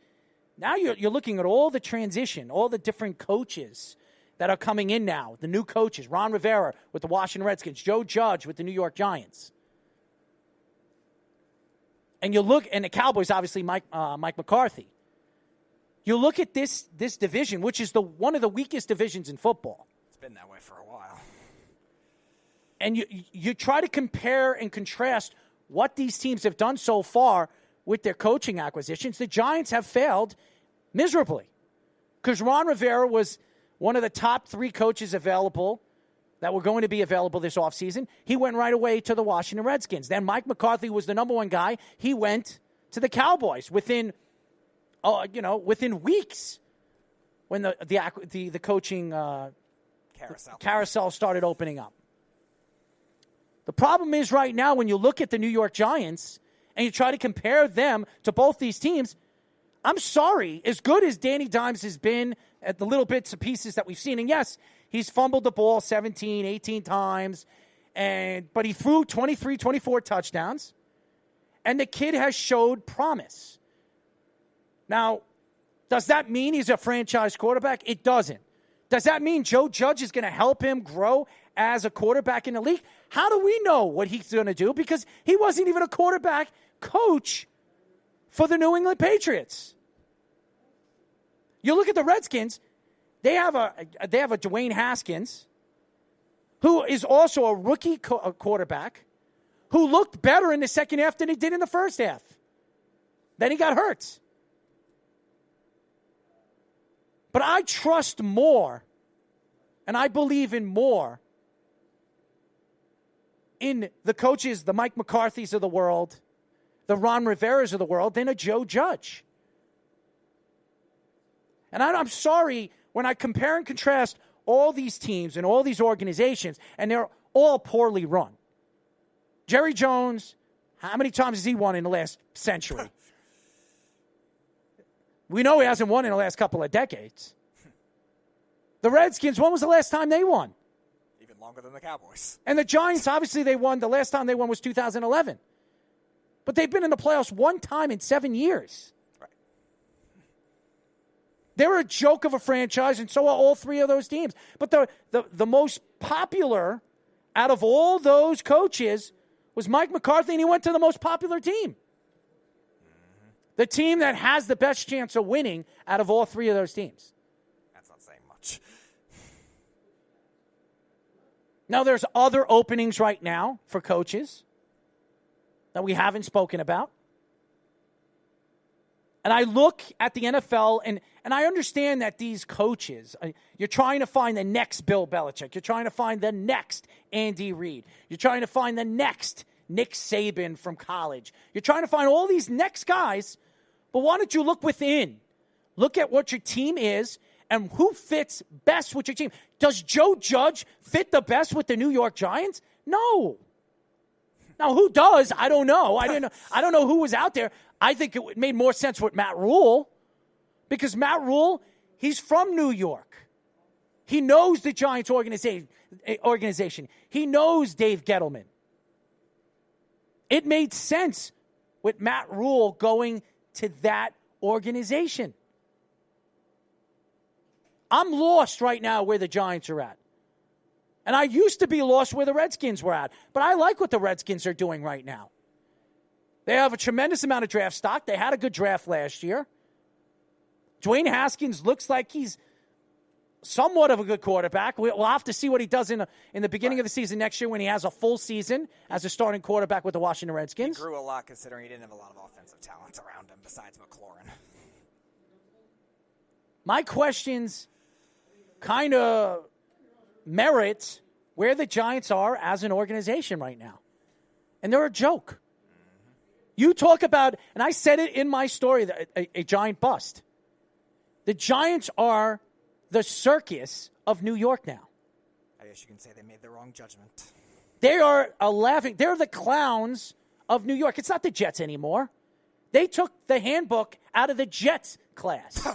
now you're looking at all the transition, all the different coaches that are coming in now, the new coaches, Ron Rivera with the Washington Redskins, Joe Judge with the New York Giants. and you look, and the Cowboys, obviously, Mike McCarthy. You look at this division, which is one of the weakest divisions in football. It's been that way for a while. And you try to compare and contrast what these teams have done so far with their coaching acquisitions. The Giants have failed miserably because Ron Rivera was one of the top 3 coaches available that were going to be available this offseason. He went right away to the Washington Redskins. Then Mike McCarthy was the number 1 guy. He went to the Cowboys within weeks when the coaching carousel started opening up. The problem is right now when you look at the New York Giants and you try to compare them to both these teams, I'm sorry, as good as Danny Dimes has been at the little bits and pieces that we've seen, and yes, he's fumbled the ball 17, 18 times, but he threw 23, 24 touchdowns, and the kid has showed promise. Now, does that mean he's a franchise quarterback? It doesn't. Does that mean Joe Judge is going to help him grow as a quarterback in the league? How do we know what he's going to do? Because he wasn't even a quarterback coach for the New England Patriots. You look at the Redskins, they have a Dwayne Haskins, who is also a rookie quarterback, who looked better in the second half than he did in the first half. Then he got hurt. But I trust more, and I believe in more in the coaches, the Mike McCarthys of the world, the Ron Riveras of the world, than a Joe Judge. And I'm sorry, when I compare and contrast all these teams and all these organizations, and they're all poorly run. Jerry Jones, how many times has he won in the last century? We know he hasn't won in the last couple of decades. The Redskins, when was the last time they won? Even longer than the Cowboys. And the Giants, obviously they won. The last time they won was 2011. But they've been in the playoffs one time in 7 years. Right. They're a joke of a franchise, and so are all 3 of those teams. But the most popular out of all those coaches was Mike McCarthy, and he went to the most popular team. The team that has the best chance of winning out of all 3 of those teams. That's not saying much. Now, there's other openings right now for coaches that we haven't spoken about. And I look at the NFL, and I understand that these coaches, you're trying to find the next Bill Belichick. You're trying to find the next Andy Reid. You're trying to find the next Nick Saban from college. You're trying to find all these next guys. But why don't you look within? Look at what your team is and who fits best with your team. Does Joe Judge fit the best with the New York Giants? No. Now, who does? I don't know. I don't know who was out there. I think it made more sense with Matt Rule because Matt Rule, he's from New York. He knows the Giants organization. He knows Dave Gettleman. It made sense with Matt Rule going to that organization. I'm lost right now where the Giants are at. And I used to be lost where the Redskins were at. But I like what the Redskins are doing right now. They have a tremendous amount of draft stock. They had a good draft last year. Dwayne Haskins looks like he's somewhat of a good quarterback. We'll have to see what he does in the beginning of the season next year when he has a full season as a starting quarterback with the Washington Redskins. He grew a lot considering he didn't have a lot of offensive talent around him besides McLaurin. My questions kind of merit where the Giants are as an organization right now. And they're a joke. You talk about, and I said it in my story, a Giant bust. The Giants are the circus of New York now. I guess you can say they made the wrong judgment. They are they're the clowns of New York. It's not the Jets anymore. They took the handbook out of the Jets class.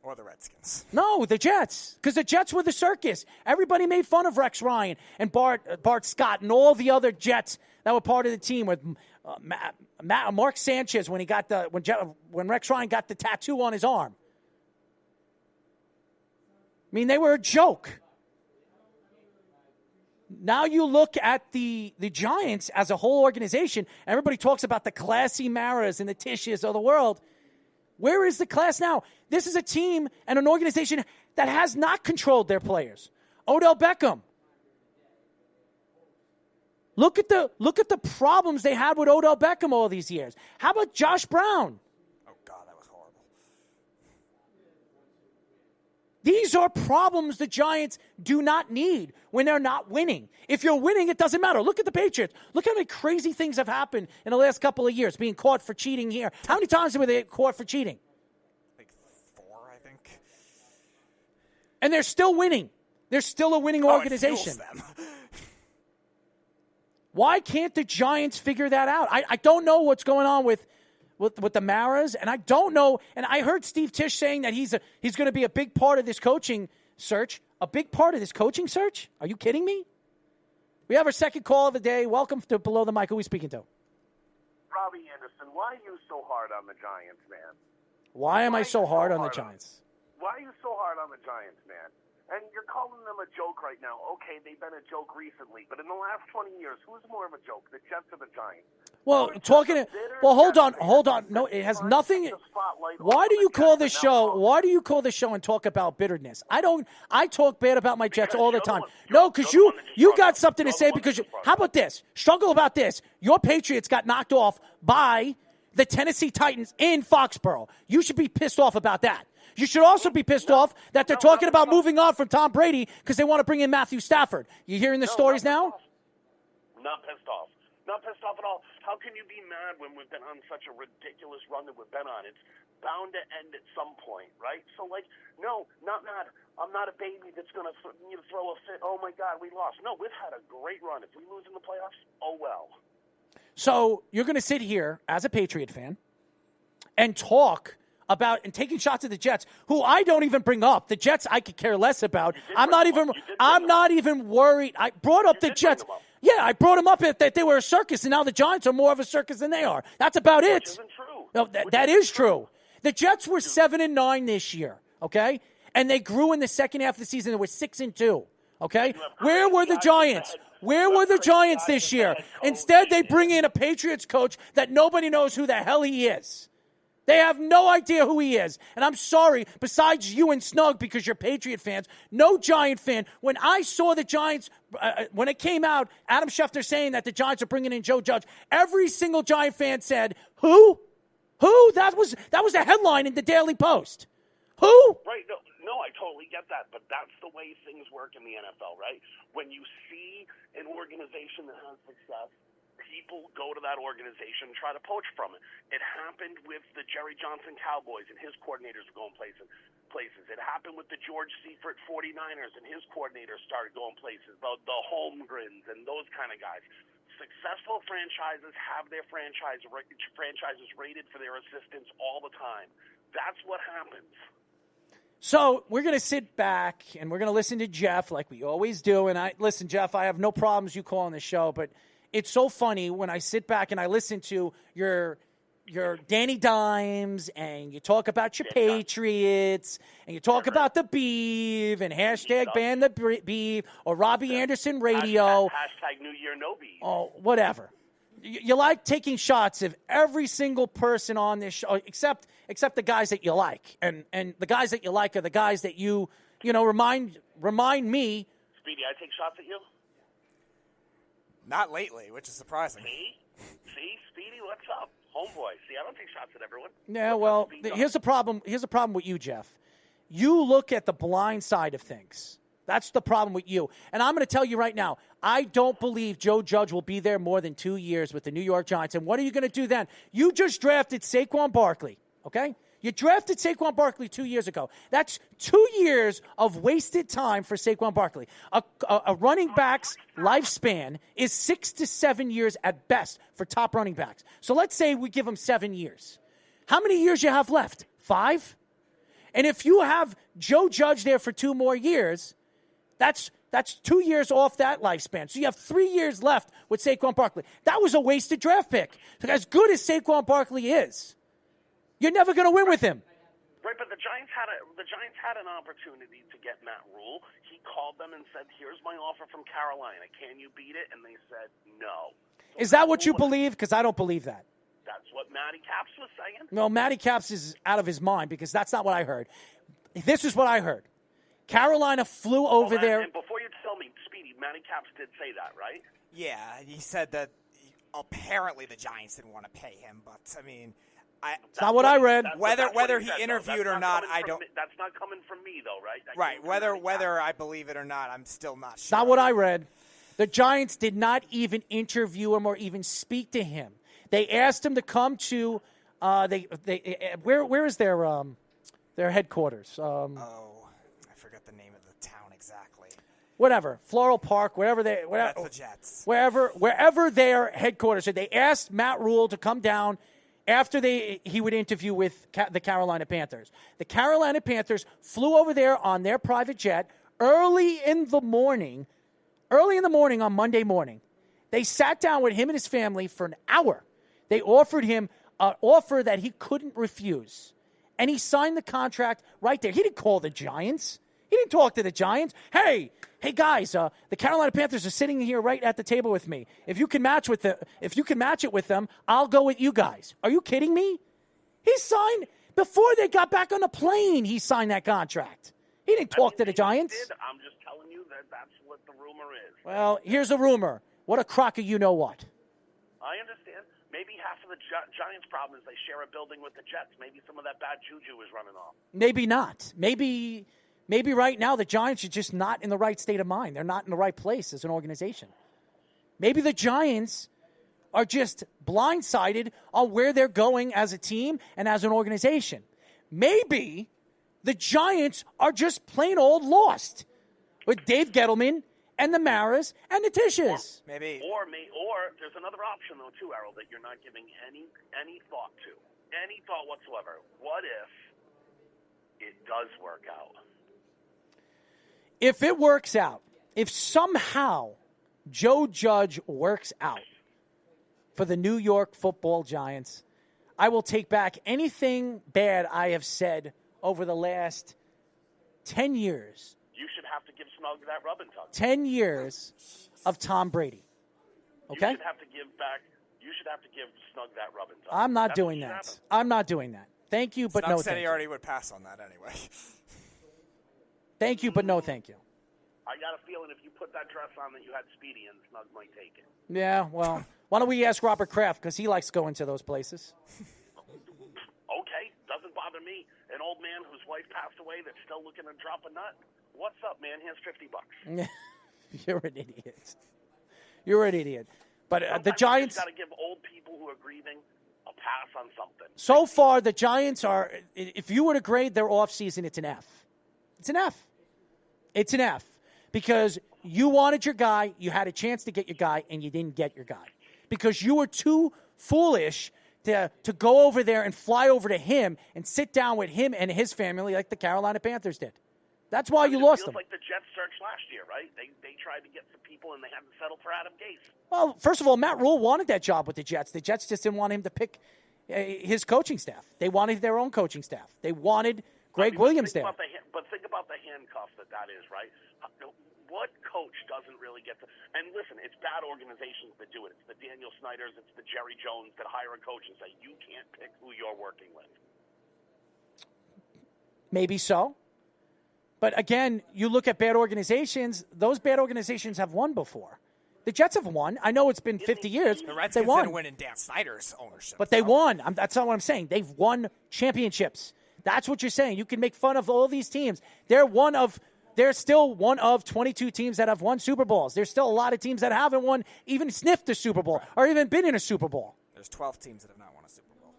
Or the Redskins. No, the Jets. Because the Jets were the circus. Everybody made fun of Rex Ryan and Bart Scott and all the other Jets that were part of the team with Mark Sanchez when Rex Ryan got the tattoo on his arm. I mean, they were a joke. Now you look at the Giants as a whole organization. Everybody talks about the classy Maras and the Tishes of the world. Where is the class now? This is a team and an organization that has not controlled their players. Odell Beckham. Look at the problems they had with Odell Beckham all these years. How about Josh Brown? Oh, God, that was horrible. These are problems the Giants do not need when they're not winning. If you're winning, it doesn't matter. Look at the Patriots. Look how many crazy things have happened in the last couple of years, being caught for cheating here. How many times were they caught for cheating? Like 4, I think. And they're still winning. They're still a winning organization. It fuels them. Why can't the Giants figure that out? I don't know what's going on with the Maras, and I don't know. And I heard Steve Tisch saying that he's going to be a big part of this coaching search. A big part of this coaching search? Are you kidding me? We have our second call of the day. Welcome to Below the Mic. Who are we speaking to? Robbie Anderson. Why are you so hard on the Giants, man? Why am I so hard on the Giants? Why are you so hard on the Giants, man? And you're calling them a joke right now. Okay, they've been a joke recently, but in the last 20 years, who's more of a joke, the Jets or the Giants? Well, hold on. No, it has nothing. Why do you call this show? Why do you call this show and talk about bitterness? I don't. I talk bad about my Jets all the time. No, because you got something to say. Because how about this? Struggle about this. Your Patriots got knocked off by the Tennessee Titans in Foxborough. You should be pissed off about that. You should also be pissed off that they're talking about moving on from Tom Brady because they want to bring in Matthew Stafford. You hearing the stories now? Not pissed off. Not pissed off at all. How can you be mad when we've been on such a ridiculous run that we've been on? It's bound to end at some point, right? So, no, not mad. I'm not a baby that's going to throw a fit. Oh, my God, we lost. No, we've had a great run. If we lose in the playoffs, oh, well. So you're going to sit here as a Patriot fan and talk about and taking shots at the Jets, who I don't even bring up. The Jets I could care less about. I'm not even worried. I brought up the Jets. Yeah, I brought them up that they were a circus, and now the Giants are more of a circus than they are. That's about it. Which isn't true. No, that is true. The Jets were 7-9 this year, okay? And they grew in the second half of the season. They were 6-2, okay? Where were the Giants? Where were the Giants this year? Instead, they bring in a Patriots coach that nobody knows who the hell he is. They have no idea who he is. And I'm sorry, besides you and Snug, because you're Patriot fans, no Giant fan. When I saw the Giants, when it came out, Adam Schefter saying that the Giants are bringing in Joe Judge, every single Giant fan said, who? Who? That was a headline in the Daily Post. Who? Right. No, I totally get that. But that's the way things work in the NFL, right? When you see an organization that has success, people go to that organization and try to poach from it. It happened with the Jerry Johnson Cowboys, and his coordinators were going places. It happened with the George Seifert 49ers, and his coordinators started going places. The Holmgrens and those kind of guys. Successful franchises have their franchises rated for their assistants all the time. That's what happens. So we're going to sit back, and we're going to listen to Jeff like we always do. And listen, Jeff, I have no problems you calling the show, but it's so funny when I sit back and I listen to your Danny Dimes and you talk about your Patriots and you talk about the beef and hashtag ban the beef or Robbie Anderson radio. Hashtag New Year No Beef. Oh, whatever. You like taking shots of every single person on this show except the guys that you like. And the guys that you like are the guys that you remind me. Speedy, I take shots at you? Not lately, which is surprising. See, Speedy, what's up? Homeboy. See, I don't take shots at everyone. Yeah, well, here's the problem. Here's the problem with you, Jeff. You look at the blind side of things. That's the problem with you. And I'm going to tell you right now, I don't believe Joe Judge will be there more than 2 years with the New York Giants. And what are you going to do then? You just drafted Saquon Barkley, okay? You drafted Saquon Barkley 2 years ago. That's 2 years of wasted time for Saquon Barkley. A running back's lifespan is 6 to 7 years at best for top running backs. So let's say we give him 7 years. How many years you have left? 5? And if you have Joe Judge there for 2 more years, that's 2 years off that lifespan. So you have 3 years left with Saquon Barkley. That was a wasted draft pick. As good as Saquon Barkley is, you're never going to win with him. Right, but the Giants had an opportunity to get Matt Rule. He called them and said, "Here's my offer from Carolina. Can you beat it?" And they said no. So is that what you believe? Because I don't believe that. That's what Matty Caps was saying. No, Matty Caps is out of his mind because that's not what I heard. This is what I heard. Carolina flew over there. And before you tell me, Speedy, Matty Caps did say that, right? Yeah, he said that apparently the Giants didn't want to pay him, but I mean, it's not what I read. Whether he interviewed or not, I don't. That's not coming from me, though, right? Right. Whether I believe it or not, I'm still not sure. It's not what I read. The Giants did not even interview him or even speak to him. They asked him to come to. Where is their headquarters? I forgot the name of the town exactly. Whatever, Floral Park, wherever that's the Jets. Wherever their headquarters. So they asked Matt Rule to come down after he would interview with the Carolina Panthers. The Carolina Panthers flew over there on their private jet early in the morning on Monday morning. They sat down with him and his family for an hour. They offered him an offer that he couldn't refuse. And he signed the contract right there. He didn't call the Giants. He didn't talk to the Giants. Hey guys, the Carolina Panthers are sitting here right at the table with me. If you can match it with them, I'll go with you guys. Are you kidding me? He signed before they got back on the plane. He signed that contract. He didn't talk to the Giants. I'm just telling you that's what the rumor is. Well, here's a rumor. What a crock of you-know-what. I understand. Maybe half of the Giants' problem is they share a building with the Jets. Maybe some of that bad juju is running off. Maybe not. Maybe right now the Giants are just not in the right state of mind. They're not in the right place as an organization. Maybe the Giants are just blindsided on where they're going as a team and as an organization. Maybe the Giants are just plain old lost with Dave Gettleman and the Maras and the Tisches. Maybe. Or there's another option, though, too, Errol, that you're not giving any thought to. Any thought whatsoever. What if it does work out? If it works out, if somehow Joe Judge works out for the New York Football Giants, I will take back anything bad I have said over the last 10 years. You should have to give Snug that rub and tug. 10 years of Tom Brady. Okay? You should have to give Snug that rub and tug. I'm not doing that. I'm not doing that. Thank you, but Snug no said thank he you. already would pass on that anyway. Thank you, but no thank you. I got a feeling if you put that dress on that you had Speedy in, Snug might take it. Yeah, well, why don't we ask Robert Kraft, because he likes going to those places. Okay, doesn't bother me. An old man whose wife passed away that's still looking to drop a nut. What's up, man? Here's $50. You're an idiot. You're an idiot. But the Sometimes Giants you got to give old people who are grieving a pass on something. So far, the Giants are, if you were to grade their offseason, it's an F. It's an F. It's an F. Because you wanted your guy, you had a chance to get your guy, and you didn't get your guy. Because you were too foolish to go over there and fly over to him and sit down with him and his family like the Carolina Panthers did. That's why you lost them. It feels like the Jets search last year, right? They tried to get some people, and they hadn't settled for Adam Gase. Well, first of all, Matt Rule wanted that job with the Jets. The Jets just didn't want him to pick his coaching staff. They wanted their own coaching staff. They wanted Greg Williams there. But think about the handcuff that is, right? What coach doesn't really get to – and listen, it's bad organizations that do it. It's the Daniel Snyders, it's the Jerry Jones that hire a coach and say, you can't pick who you're working with. Maybe so. But again, you look at bad organizations, those bad organizations have won before. The Jets have won. I know it's been 50 years. The Redskins didn't win in Dan Snyder's ownership. But they won. That's not what I'm saying. They've won championships. That's what you're saying. You can make fun of all these teams. They're still one of 22 teams that have won Super Bowls. There's still a lot of teams that haven't won, even sniffed a Super Bowl, or even been in a Super Bowl. There's 12 teams that have not won a Super Bowl.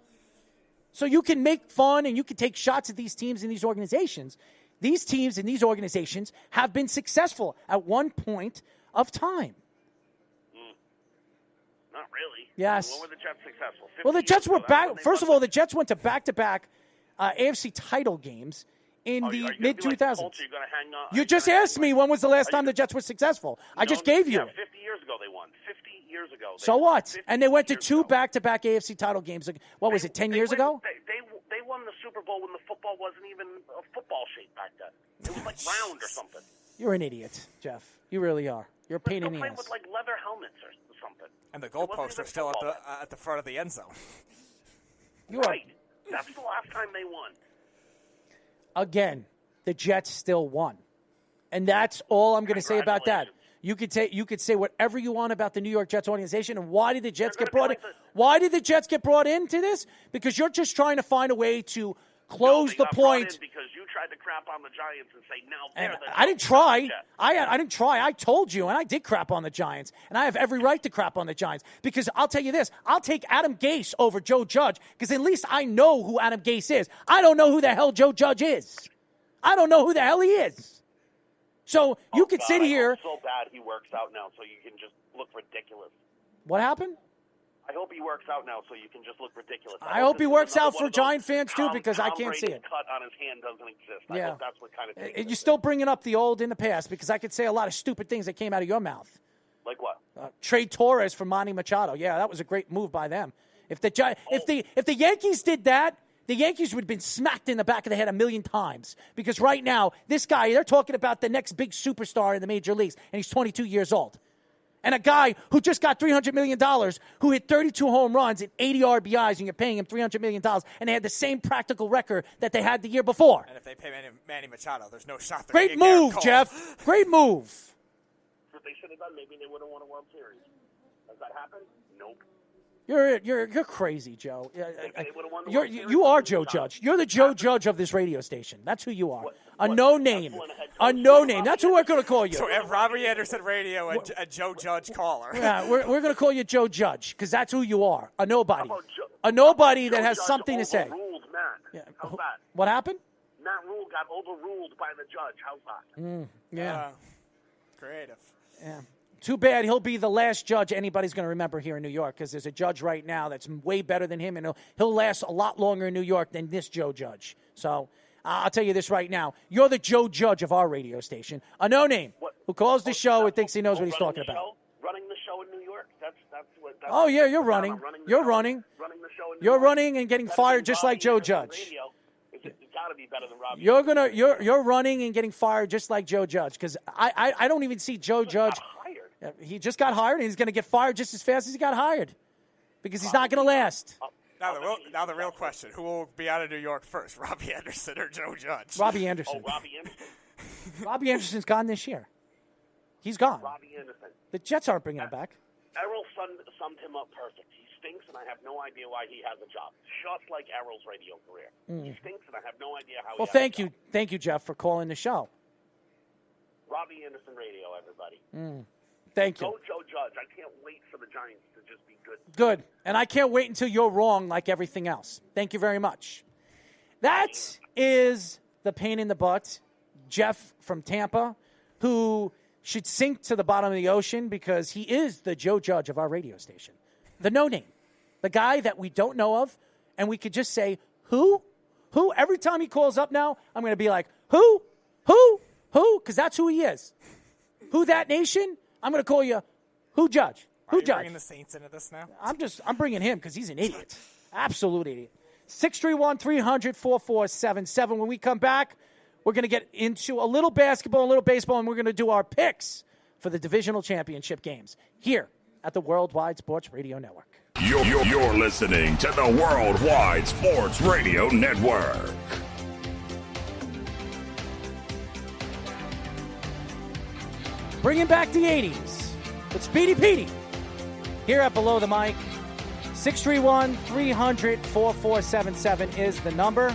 So you can make fun and you can take shots at these teams and these organizations. These teams and these organizations have been successful at one point of time. Not really. Yes. When were the Jets successful? Well, the Jets were back. First of all, the Jets went to back-to-back AFC title games in the mid-2000s. You just asked me when was the last time the Jets were successful. I just gave you. Yeah, 50 years ago they won. 50 years ago. So what? And they went to two back-to-back AFC title games. What was it, 10 years ago? They won the Super Super Bowl when the football wasn't even a football shape back then. It was like round or something. You're an idiot, Jeff. You really are. You're a pain in the playing ass. with like leather helmets or something. And the goalposts are still at the front of the end zone. Right. That's the last time they won. Again, the Jets still won. And that's all I'm going to say about that. You could say whatever you want about the New York Jets organization and why did the Jets get brought in? Why did the Jets get brought into this? Because you're just trying to find a way to close the point. Because you tried to crap on the Giants and say now I didn't try. I didn't try. I told you, and I did crap on the Giants, and I have every right to crap on the Giants because I'll tell you this: I'll take Adam Gase over Joe Judge because at least I know who Adam Gase is. I don't know who the hell Joe Judge is. I don't know who the hell he is. So you could sit here. So bad he works out now, so you can just look ridiculous. What happened? I hope he works out now, so you can just look ridiculous. I hope he works out for Giant fans too, because I can't see it. Cut on his hand doesn't exist. Yeah. I hope that's what kind of thing. You're still bringing up the old in the past because I could say a lot of stupid things that came out of your mouth. Like what? Trade Torres for Manny Machado. Yeah, that was a great move by them. If the Yankees did that, the Yankees would have been smacked in the back of the head 1,000,000 times. Because right now, this guy, they're talking about the next big superstar in the major leagues, and he's 22 years old. And a guy who just got $300 million, who hit 32 home runs and 80 RBIs, and you're paying him $300 million, and they had the same practical record that they had the year before. And if they pay Manny Machado, there's no shot. Great move, Jeff. Great move. What they should have done, maybe they would have won a World Series. Has that happened? Nope. You're crazy, Joe. You are Joe Judge. You're the Joe Judge of this radio station. That's who you are. A no name. A no name. That's who we're going to call you. So we have Robbie Anderson radio and a Joe Judge caller. Yeah, we're going to call you Joe Judge because that's who you are. A nobody. A nobody that has something to say. Matt. How's that? What happened? Matt Rule got overruled by the judge. How's that? Yeah. Creative. Yeah. Too bad he'll be the last judge anybody's going to remember here in New York because there's a judge right now that's way better than him, and he'll last a lot longer in New York than this Joe Judge. So I'll tell you this right now. You're the Joe Judge of our radio station. A no-name who calls the show and thinks he knows what he's talking about. Running the show in New York? That's what... Oh, yeah, you're running. You're running. You're running and getting fired just like Joe Judge. It's got to be better than Robbie. You're running and getting fired just like Joe Judge because I don't even see Joe Judge... He just got hired, and he's going to get fired just as fast as he got hired because he's not going to last. Now the real question, who will be out of New York first, Robbie Anderson or Joe Judge? Robbie Anderson. Oh, Robbie Anderson. Robbie Anderson's gone this year. He's gone. Robbie Anderson. The Jets aren't bringing him back. Errol summed him up perfect. He stinks, and I have no idea why he has a job. Just like Errol's radio career. He stinks, and I have no idea how he has a job. Thank you, Jeff, for calling the show. Robbie Anderson radio, everybody. Thank you. Go Joe Judge. I can't wait for the Giants to just be good. Good. And I can't wait until you're wrong like everything else. Thank you very much. That is the pain in the butt, Jeff from Tampa, who should sink to the bottom of the ocean because he is the Joe Judge of our radio station. The no-name. The guy that we don't know of, and we could just say, who? Who? Every time he calls up now, I'm going to be like, who? Who? Who? Because that's who he is. Who that nation? I'm going to call you, who Judge? Who Judge? Bringing the Saints into this now? I'm bringing him because he's an idiot. Absolute idiot. 631-300-4477. When we come back, we're going to get into a little basketball, a little baseball, and we're going to do our picks for the divisional championship games here at the Worldwide Sports Radio Network. You're listening to the Worldwide Sports Radio Network. Bringing back the 80s with Speedy Petey here at Below the Mic. 631-300-4477 is the number.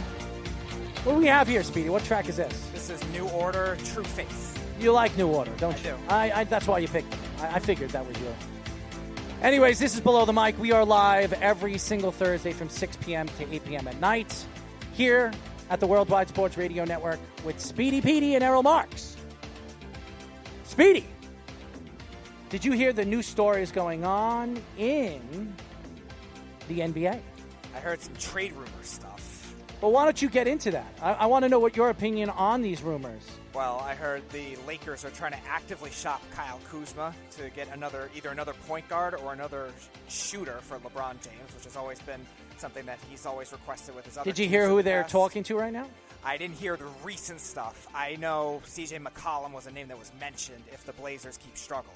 What do we have here, Speedy? What track is this? This is New Order, True Faith. You like New Order, don't you? I do. That's why you picked them. I figured that was you. Anyways, this is Below the Mic. We are live every single Thursday from 6 p.m. to 8 p.m. at night here at the Worldwide Sports Radio Network with Speedy Petey and Errol Marks. Speedy, did you hear the new stories going on in the NBA? I heard some trade rumor stuff. Well, why don't you get into that? I want to know what your opinion on these rumors. Well, I heard the Lakers are trying to actively shop Kyle Kuzma to get either another point guard or another shooter for LeBron James, which has always been something that he's always requested with his other Did you teams hear in who the they're past. talking to right now? I didn't hear the recent stuff. I know C.J. McCollum was a name that was mentioned if the Blazers keep struggling.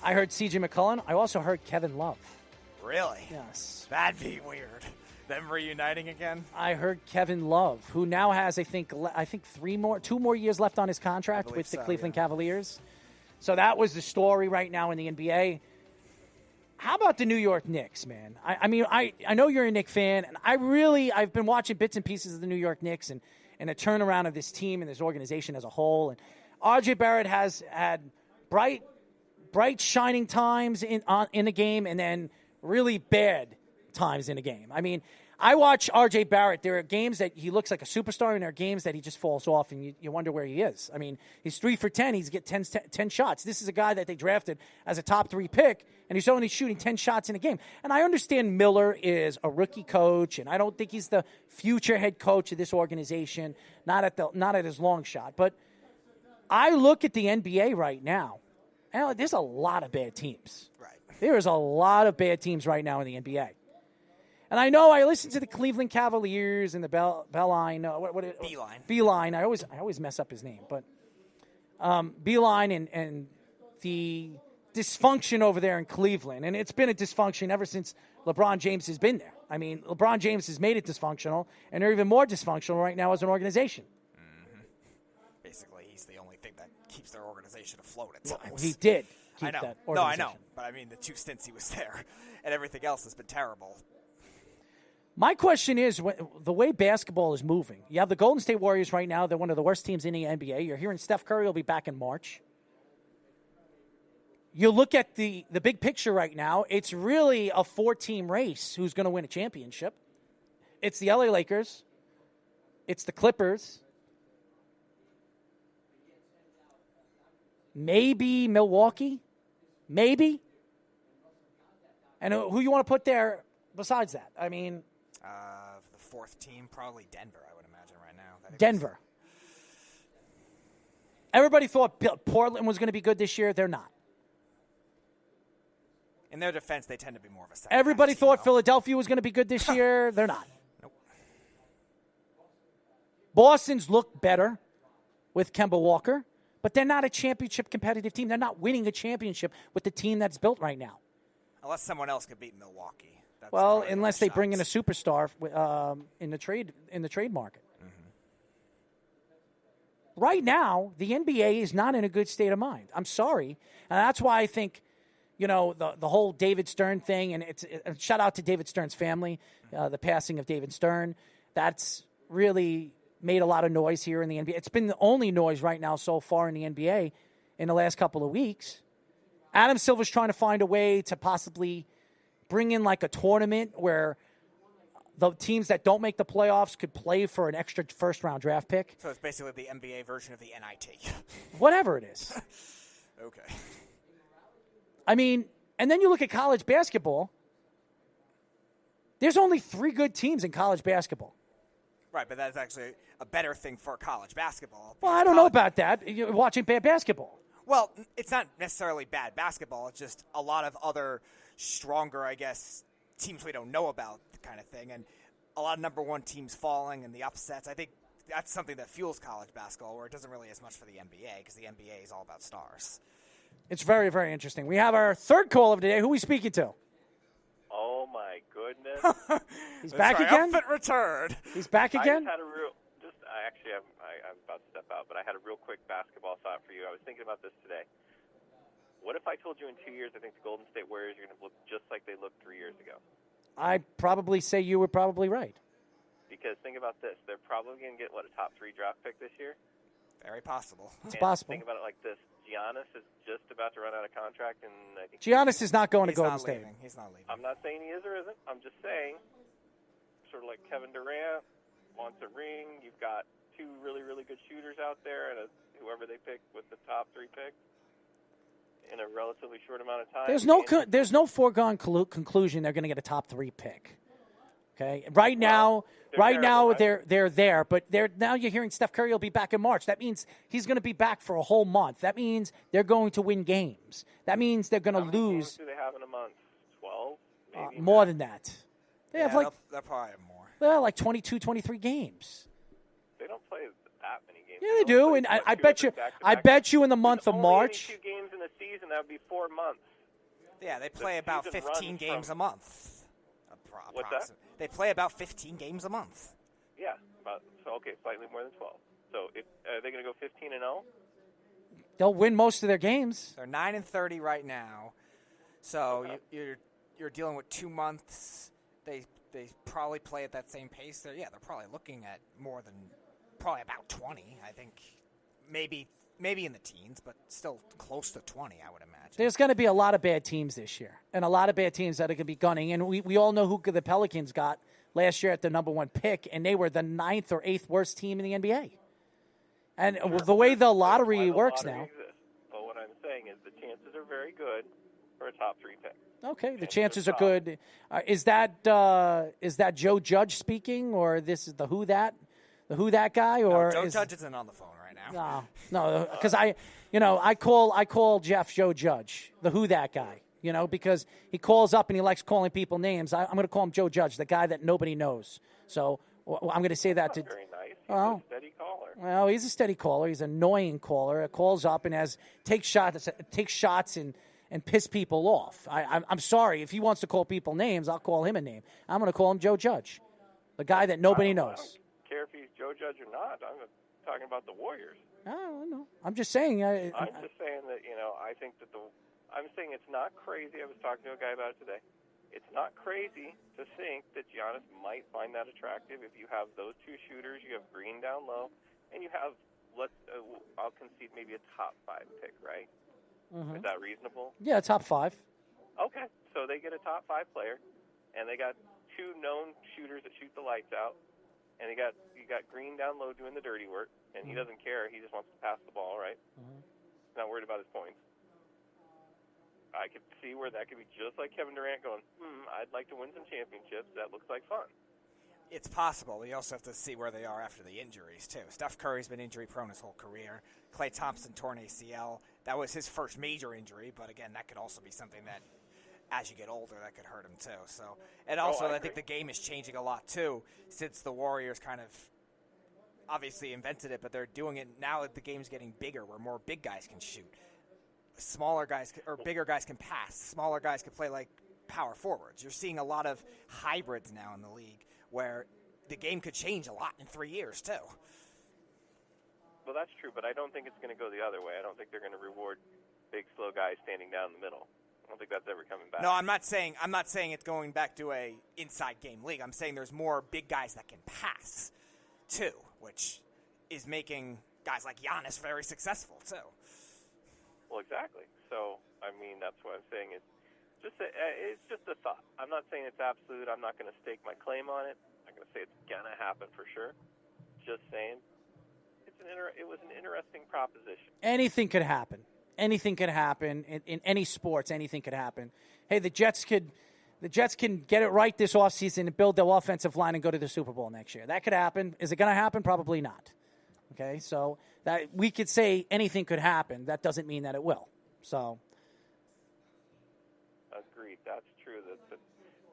I heard C.J. McCollum. I also heard Kevin Love. Really? Yes. That'd be weird. Them reuniting again? I heard Kevin Love, who now has, I think 2 more years left on his contract with the Cleveland Cavaliers. So that was the story right now in the NBA. How about the New York Knicks, man? I mean, I know you're a Knicks fan, and I've been watching bits and pieces of the New York Knicks and a turnaround of this team and this organization as a whole. And R.J. Barrett has had bright shining times in the game and then really bad times in a game. I mean, I watch R.J. Barrett. There are games that he looks like a superstar, and there are games that he just falls off, and you wonder where he is. I mean, he's 3 for 10. He's get 10 shots. This is a guy that they drafted as a top 3 pick, and he's only shooting 10 shots in a game. And I understand Miller is a rookie coach, and I don't think he's the future head coach of this organization, not at his long shot. But I look at the NBA right now, and there's a lot of bad teams. Right. There is a lot of bad teams right now in the NBA. And I know I listen to the Cleveland Cavaliers and the Beeline. Beeline. I always mess up his name, but Beeline and the dysfunction over there in Cleveland. And it's been a dysfunction ever since LeBron James has been there. I mean, LeBron James has made it dysfunctional, and they're even more dysfunctional right now as an organization. Mm-hmm. Basically, he's the only thing that keeps their organization afloat at times. Well, he did keep I know. that organization. No, I know. But I mean, the 2 stints he was there, and everything else has been terrible. My question is, the way basketball is moving, you have the Golden State Warriors right now. They're one of the worst teams in the NBA. You're hearing Steph Curry will be back in March. You look at the big picture right now, it's really a 4-team race who's going to win a championship. It's the LA Lakers. It's the Clippers. Maybe Milwaukee. Maybe. And who you want to put there besides that? I mean... the 4th team, probably Denver, I would imagine right now. Denver. Everybody thought Portland was going to be good this year. They're not. In their defense, they tend to be more of a second. Everybody thought Philadelphia was going to be good this year. They're not. Nope. Boston's look better with Kemba Walker, but they're not a championship competitive team. They're not winning a championship with the team that's built right now. Unless someone else could beat Milwaukee. That's well, unless they bring in a superstar in the trade market. Mm-hmm. Right now, the NBA is not in a good state of mind. I'm sorry, and that's why I think, the whole David Stern thing, and it's shout out to David Stern's family, the passing of David Stern. That's really made a lot of noise here in the NBA. It's been the only noise right now so far in the NBA in the last couple of weeks. Adam Silver's trying to find a way to possibly bring in like a tournament where the teams that don't make the playoffs could play for an extra first-round draft pick. So it's basically the NBA version of the NIT. Whatever it is. Okay. I mean, and then you look at college basketball. There's only 3 good teams in college basketball. Right, but that's actually a better thing for college basketball. Well, I don't know about that. You're watching bad basketball. Well, it's not necessarily bad basketball. It's just a lot of other stronger, I guess, teams we don't know about kind of thing. And a lot of number 1 teams falling and the upsets. I think that's something that fuels college basketball, where it doesn't really as much for the NBA, because the NBA is all about stars. It's very, very interesting. We have our 3rd call of the day. Who are we speaking to? Oh, my goodness. He's back again? Triumphant return. He's back again? I'm about to step out, but I had a real quick basketball thought for you. I was thinking about this today. What if I told you in 2 years I think the Golden State Warriors are going to look just like they looked 3 years ago? I'd probably say you were probably right. Because think about this. They're probably going to get, a top 3 draft pick this year? Very possible. It's possible. Think about it like this. Giannis is just about to run out of contract, and I think Giannis is not going to Golden State. He's not leaving. I'm not saying he is or isn't. I'm just saying, sort of like Kevin Durant wants a ring. You've got 2 really, really good shooters out there, and whoever they pick with the top 3 pick in a relatively short amount of time. There's no foregone conclusion they're going to get a top 3 pick. Okay, right now they're there, but now you're hearing Steph Curry will be back in March. That means he's going to be back for a whole month. That means they're going to win games. That means they're going to lose. How many games do they have in a month? 12, maybe more than that. They have like they'll probably have more. They have like 22, 23 games. They don't play that many games. Yeah, they do. And I bet you in the month of March. 2 games in a season, that would be 4 months. Yeah, they play about 15 games a month. What's that? They play about 15 games a month. Yeah, slightly more than 12. So, are they going to go 15-0? They'll win most of their games. They're 9-30 right now. So you're dealing with 2 months. They probably play at that same pace. They're probably looking at more than probably about 20. I think maybe in the teens, but still close to 20, I would imagine. There's going to be a lot of bad teams this year, and a lot of bad teams that are going to be gunning. And we all know who the Pelicans got last year at the number 1 pick, and they were the 9th or 8th worst team in the NBA. And the way the lottery works now. Exists. But what I'm saying is the chances are very good for a top 3 pick. Okay, the chances are good. Is that Joe Judge speaking, or this is the who that guy, or Joe Judge isn't on the phone right now. No, because I call Jeff Joe Judge, the who that guy, because he calls up and he likes calling people names. I'm going to call him Joe Judge, the guy that nobody knows. So I'm going to say that to. Very nice. He's a steady caller. Well, he's a steady caller. He's an annoying caller. It calls up and takes shots and piss people off. I'm sorry. If he wants to call people names, I'll call him a name. I'm going to call him Joe Judge, the guy that nobody knows. I don't care if he's Joe Judge or not. I'm talking about the Warriors. I don't know. I'm just saying. I'm just saying that, I think that I'm saying it's not crazy. I was talking to a guy about it today. It's not crazy to think that Giannis might find that attractive if you have those 2 shooters, you have Green down low, and you have, I'll concede maybe a top 5 pick, right? Mm-hmm. Is that reasonable? Yeah, top 5. Okay, so they get a top 5 player, and they got 2 known shooters that shoot the lights out, and you got Green down low doing the dirty work, and he doesn't care. He just wants to pass the ball, right? Mm-hmm. He's not worried about his points. I could see where that could be just like Kevin Durant going, I'd like to win some championships. That looks like fun. It's possible. You also have to see where they are after the injuries, too. Steph Curry's been injury-prone his whole career. Klay Thompson torn ACL. That was his first major injury, but, again, that could also be something that, as you get older, that could hurt him, too. So, and also, I think the game is changing a lot, too, since the Warriors kind of obviously invented it, but they're doing it now that the game's getting bigger, where more big guys can shoot. Smaller guys or bigger guys can pass. Smaller guys can play like power forwards. You're seeing a lot of hybrids now in the league where the game could change a lot in 3 years, too. Well, that's true, but I don't think it's going to go the other way. I don't think they're going to reward big, slow guys standing down in the middle. I don't think that's ever coming back. No, I'm not saying it's going back to a inside game league. I'm saying there's more big guys that can pass, too, which is making guys like Giannis very successful, too. Well, exactly. So, I mean, that's what I'm saying. It's just a thought. I'm not saying it's absolute. I'm not going to stake my claim on it. I'm not going to say it's going to happen for sure. Just saying it was an interesting proposition. Anything could happen. Anything could happen in any sports. Anything could happen. Hey, the Jets can get it right this offseason and build their offensive line and go to the Super Bowl next year. That could happen. Is it going to happen? Probably not. Okay, so that we could say anything could happen. That doesn't mean that it will. So, agreed. That's true. That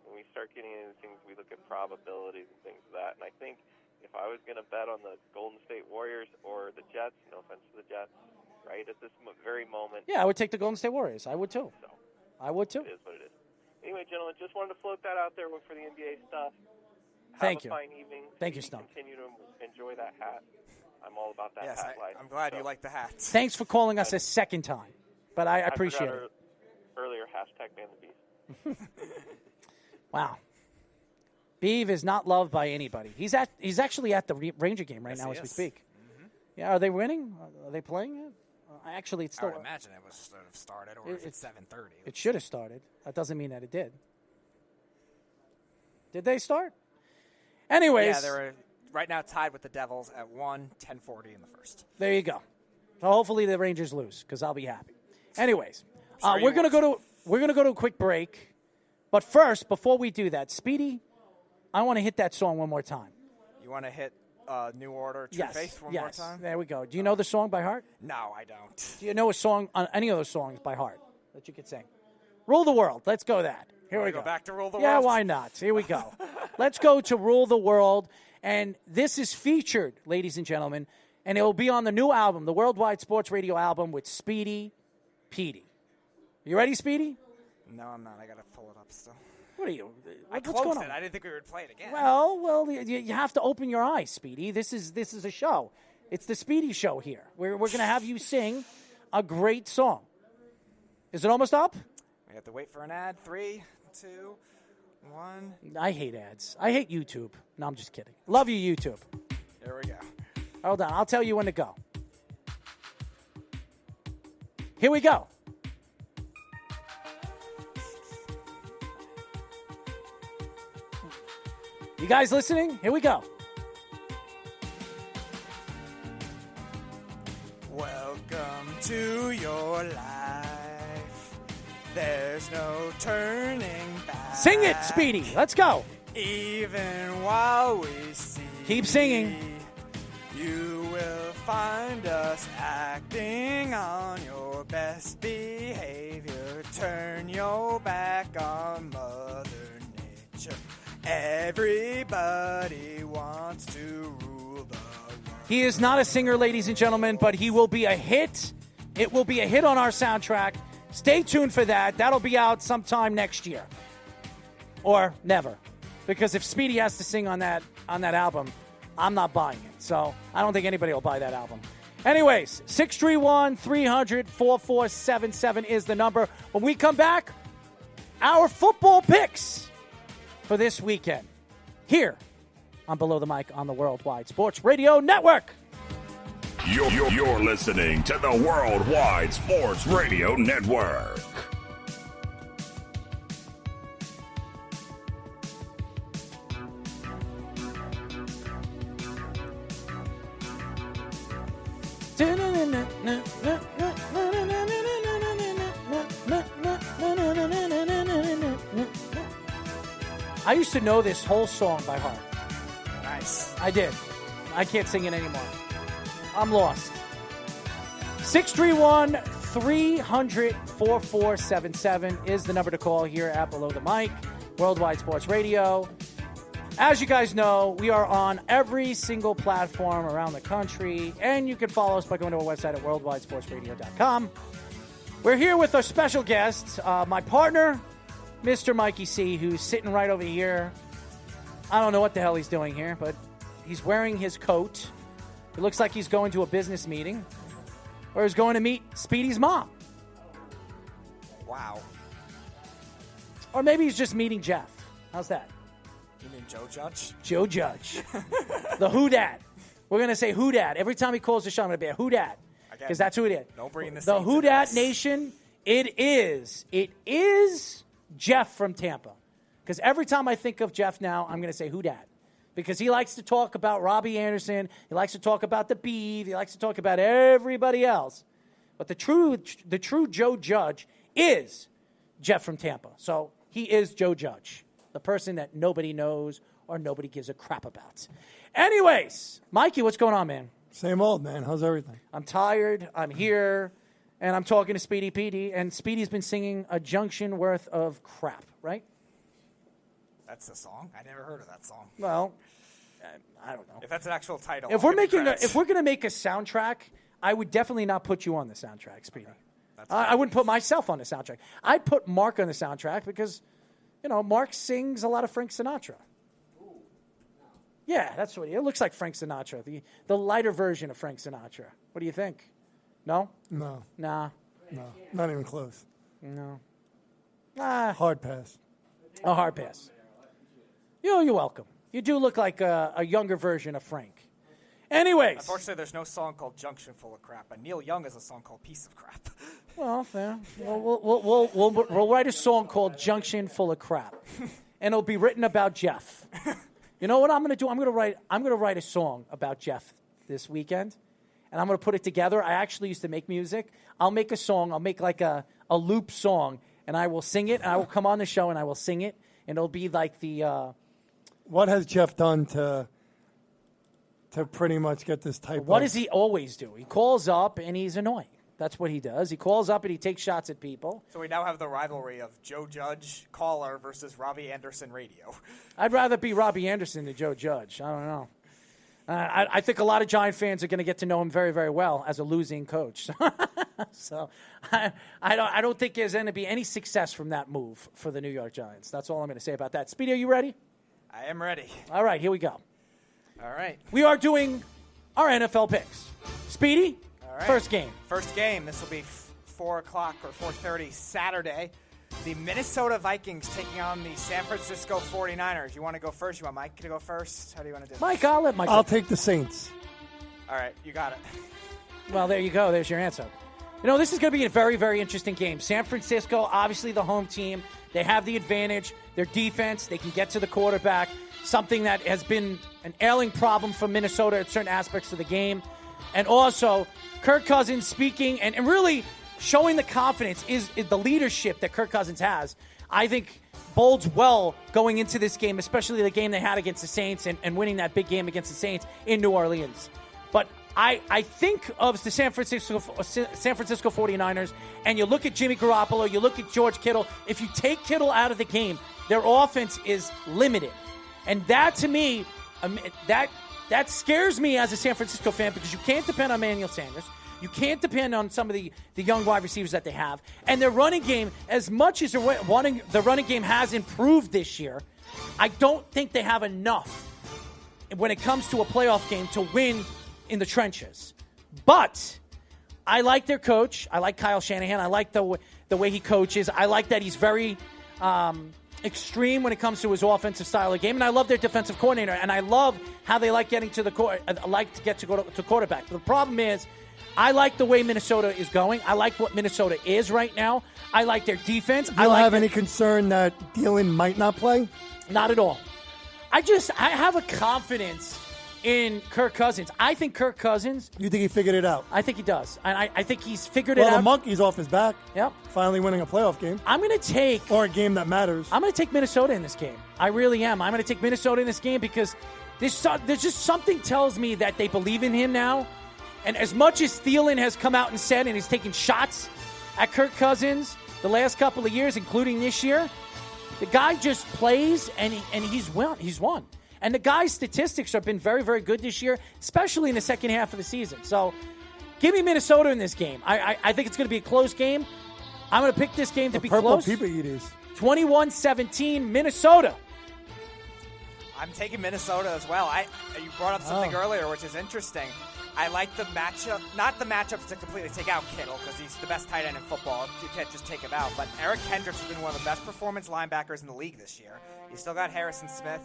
when we start getting into things, we look at probabilities and things like that. And I think if I was going to bet on the Golden State Warriors or the Jets, no offense to the Jets, right at this very moment. Yeah, I would take the Golden State Warriors. I would too. So, I would too. It is what it is. Anyway, gentlemen, just wanted to float that out there for the NBA stuff. Thank you. Have a fine evening. Thank you, Stone. Continue to enjoy that hat. I'm all about that hat life. I'm glad you like the hat. Thanks for calling us a second time, but I appreciate it. Earlier, #BanTheBeast. Wow. Beeve is not loved by anybody. He's actually at the Ranger game right now as we speak. Mm-hmm. Yeah, are they winning? Are they playing it? Actually, it's still. I would imagine it was sort of started, or if it's 7:30. It should have started. That doesn't mean that it did. Did they start? Anyways. Yeah, they're right now tied with the Devils at 10:40 in the first. There you go. So hopefully the Rangers lose because I'll be happy. Anyways, we're gonna go to a quick break, but first, before we do that, Speedy, I want to hit that song one more time. You want to hit New Order, True Faith one more time? There we go. Do you know the song by heart? No, I don't. Do you know a song on any of those songs by heart that you could sing? Rule the World. Let's go that. Here we go. Back to Rule the World? Yeah, why not? Here we go. Let's go to Rule the World. And this is featured, ladies and gentlemen, and it will be on the new album, the Worldwide Sports Radio album with Speedy Petey. You ready, Speedy? No, I'm not. I got to pull it up still. What are you? I What's closed going on? it. I didn't think we would play it again. Well, you have to open your eyes, Speedy. This is a show. It's the Speedy Show here. We're going to have you sing a great song. Is it almost up? We have to wait for an ad. 3, 2, 1. I hate ads. I hate YouTube. No, I'm just kidding. Love you, YouTube. Here we go. Hold on. I'll tell you when to go. Here we go. You guys listening? Here we go. Welcome to your life. There's no turning back. Sing it, Speedy. Let's go. Even while we see. Keep singing. You will find us acting on your best behavior. Turn your back on Mother Nature. Everybody wants to rule the world. He is not a singer, ladies and gentlemen, but he will be a hit. It will be a hit on our soundtrack. Stay tuned for that. That'll be out sometime next year. Or never. Because if Speedy has to sing on that album, I'm not buying it. So I don't think anybody will buy that album. Anyways, 631-300-4477 is the number. When we come back, our football picks for this weekend here on Below the Mic on the Worldwide Sports Radio Network. You're listening to the Worldwide Sports Radio Network. I used to know this whole song by heart. Nice. I did. I can't sing it anymore. I'm lost. 631-300-4477 is the number to call here at Below the Mic, Worldwide Sports Radio. As you guys know, we are on every single platform around the country, and you can follow us by going to our website at worldwidesportsradio.com. We're here with our special guest, my partner, Mr. Mikey C., who's sitting right over here. I don't know what the hell he's doing here, but he's wearing his coat. It looks like he's going to a business meeting, or he's going to meet Speedy's mom. Wow. Or maybe he's just meeting Jeff. How's that? You mean Joe Judge? Joe Judge. The Who Dat. We're going to say Who Dat. Every time he calls the show, I'm going to be a Who Dat. Because that's who it is. Don't bring the Who Dat Nation, it is Jeff from Tampa. Because every time I think of Jeff now, I'm going to say Who Dat. Because he likes to talk about Robbie Anderson. He likes to talk about the Beeve. He likes to talk about everybody else. But the true Joe Judge is Jeff from Tampa. So he is Joe Judge, the person that nobody knows or nobody gives a crap about. Anyways, Mikey, what's going on, man? Same old, man. How's everything? I'm tired. I'm here. And I'm talking to Speedy Petey. And Speedy's been singing a junction worth of crap, right? That's a song. I never heard of that song. Well, I don't know. If that's an actual title. If we're going to make a soundtrack, I would definitely not put you on the soundtrack, Speedy. Okay. I wouldn't put myself on the soundtrack. I'd put Mark on the soundtrack because, Mark sings a lot of Frank Sinatra. Yeah, that's what it looks like. Frank Sinatra, the lighter version of Frank Sinatra. What do you think? No? No. Nah. No, not even close. No. Hard pass. A hard pass. You're welcome. You do look like a younger version of Frank. Anyways. Unfortunately, there's no song called Junction Full of Crap, but Neil Young has a song called Piece of Crap. Well, fair. We'll write a song called Junction Full of Crap, and it'll be written about Jeff. You know what I'm going to do? I'm going to write a song about Jeff this weekend, and I'm going to put it together. I actually used to make music. I'll make a song. I'll make like a loop song, and I will sing it, and I will come on the show, and I will sing it, and it'll be like the... What has Jeff done to pretty much get this type What does he always do? He calls up, and he's annoying. That's what he does. He calls up and he takes shots at people. So we now have the rivalry of Joe Judge caller versus Robbie Anderson radio. I'd rather be Robbie Anderson than Joe Judge. I don't know. I think a lot of Giant fans are going to get to know him very, very well as a losing coach. So I don't think there's going to be any success from that move for the New York Giants. That's all I'm going to say about that. Speedy, are you ready? I am ready. All right, here we go. All right. We are doing our NFL picks. Speedy, all right. First game. First game. This will be 4 o'clock or 4:30 Saturday. The Minnesota Vikings taking on the San Francisco 49ers. You want to go first? You want Mike to go first? How do you want to do this? Mike, I'll let Mike. I'll take the Saints. All right, you got it. Well, there you go. There's your answer. You know, this is going to be a very, very interesting game. San Francisco, obviously the home team. They have the advantage. Their defense, they can get to the quarterback, something that has been an ailing problem for Minnesota at certain aspects of the game. And also, Kirk Cousins speaking and really showing the confidence is the leadership that Kirk Cousins has, I think bodes well going into this game, especially the game they had against the Saints and winning that big game against the Saints in New Orleans. But I think of the San Francisco 49ers, and you look at Jimmy Garoppolo, you look at George Kittle. If you take Kittle out of the game, their offense is limited. And that, to me, that scares me as a San Francisco fan because you can't depend on Emmanuel Sanders. You can't depend on some of the young wide receivers that they have. And their running game, as much as the running game has improved this year, I don't think they have enough when it comes to a playoff game to win in the trenches. But I like their coach. I like Kyle Shanahan. I like the way he coaches. I like that he's very extreme when it comes to his offensive style of game. And I love their defensive coordinator. And I love how they like getting to the to quarterback. But the problem is, I like the way Minnesota is going. I like what Minnesota is right now. I like their defense. Do you have any concern that Thielen might not play? Not at all. I have a confidence in Kirk Cousins. I think Kirk Cousins... You think he figured it out? I think he does. And I think he's figured it out. Well, the monkey's off his back. Yep. Finally winning a playoff game. I'm going to take... Or a game that matters. I'm going to take Minnesota in this game. I really am. I'm going to take Minnesota in this game because there's just something tells me that they believe in him now. And as much as Thielen has come out and said and he's taken shots at Kirk Cousins the last couple of years, including this year, the guy just plays and he's won. And the guy's statistics have been very, very good this year, especially in the second half of the season. So give me Minnesota in this game. I think it's going to be a close game. I'm going to pick this game to be close. Purple people eaters. 21-17, Minnesota. I'm taking Minnesota as well. You brought up something earlier, which is interesting. I like the matchup, not the matchups to completely take out Kittle because he's the best tight end in football. You can't just take him out. But Eric Kendricks has been one of the best performance linebackers in the league this year. You still got Harrison Smith.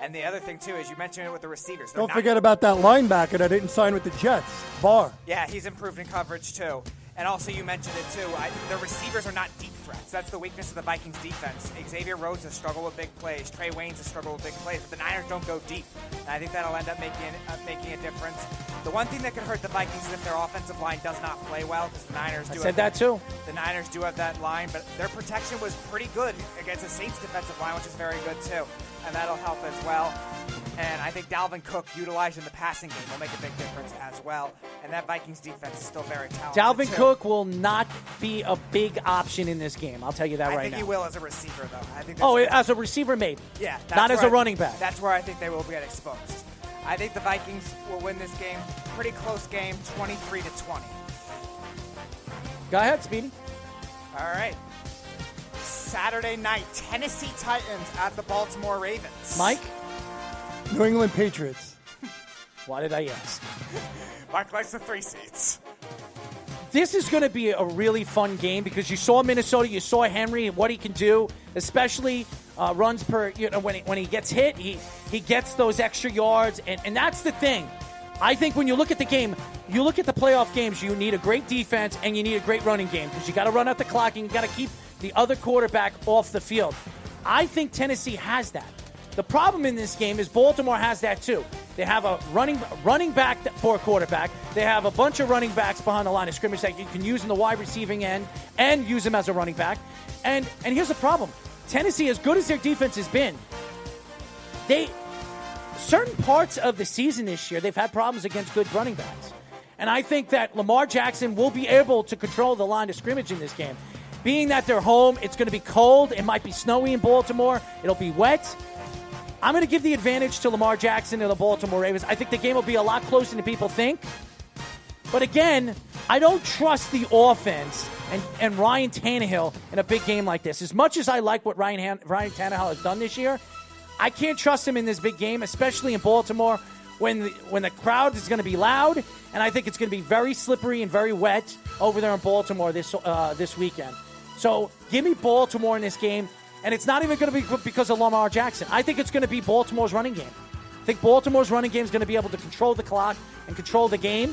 And the other thing, too, is you mentioned it with the receivers. Don't forget about that linebacker that didn't sign with the Jets, Barr. Yeah, he's improved in coverage, too. And also, you mentioned it, too. The receivers are not deep threats. That's the weakness of the Vikings defense. Xavier Rhodes has struggled with big plays. Trey Waynes has struggled with big plays. But the Niners don't go deep. And I think that'll end up making a difference. The one thing that could hurt the Vikings is if their offensive line does not play well, because the Niners do said that, too. The Niners do have that line, but their protection was pretty good against the Saints defensive line, which is very good, too. And that'll help as well. And I think Dalvin Cook utilized in the passing game will make a big difference as well. And that Vikings defense is still very talented. Dalvin Cook will not be a big option in this game. I'll tell you that right now. I think he will as a receiver, though. I think as a receiver, maybe. Yeah. Not as a running back. That's where I think they will get exposed. I think the Vikings will win this game. Pretty close game, 23-20. Go ahead, Speedy. All right. Saturday night, Tennessee Titans at the Baltimore Ravens. Mike? New England Patriots. Why did I ask? Mike likes the 3 seats. This is going to be a really fun game because you saw Minnesota, you saw Henry and what he can do, especially runs per, when he gets hit, he gets those extra yards, and that's the thing. I think when you look at the game, you look at the playoff games, you need a great defense and you need a great running game because you got to run out the clock and you got to keep the other quarterback off the field. I think Tennessee has that. The problem in this game is Baltimore has that too. They have a running back for a quarterback. They have a bunch of running backs behind the line of scrimmage that you can use in the wide receiving end and use them as a running back. And here's the problem. Tennessee, as good as their defense has been, certain parts of the season this year, they've had problems against good running backs. And I think that Lamar Jackson will be able to control the line of scrimmage in this game. Being that they're home, it's going to be cold. It might be snowy in Baltimore. It'll be wet. I'm going to give the advantage to Lamar Jackson and the Baltimore Ravens. I think the game will be a lot closer than people think. But again, I don't trust the offense and Ryan Tannehill in a big game like this. As much as I like what Ryan Tannehill has done this year, I can't trust him in this big game, especially in Baltimore when the crowd is going to be loud, and I think it's going to be very slippery and very wet over there in Baltimore this weekend. So give me Baltimore in this game, and it's not even going to be because of Lamar Jackson. I think it's going to be Baltimore's running game. I think Baltimore's running game is going to be able to control the clock and control the game,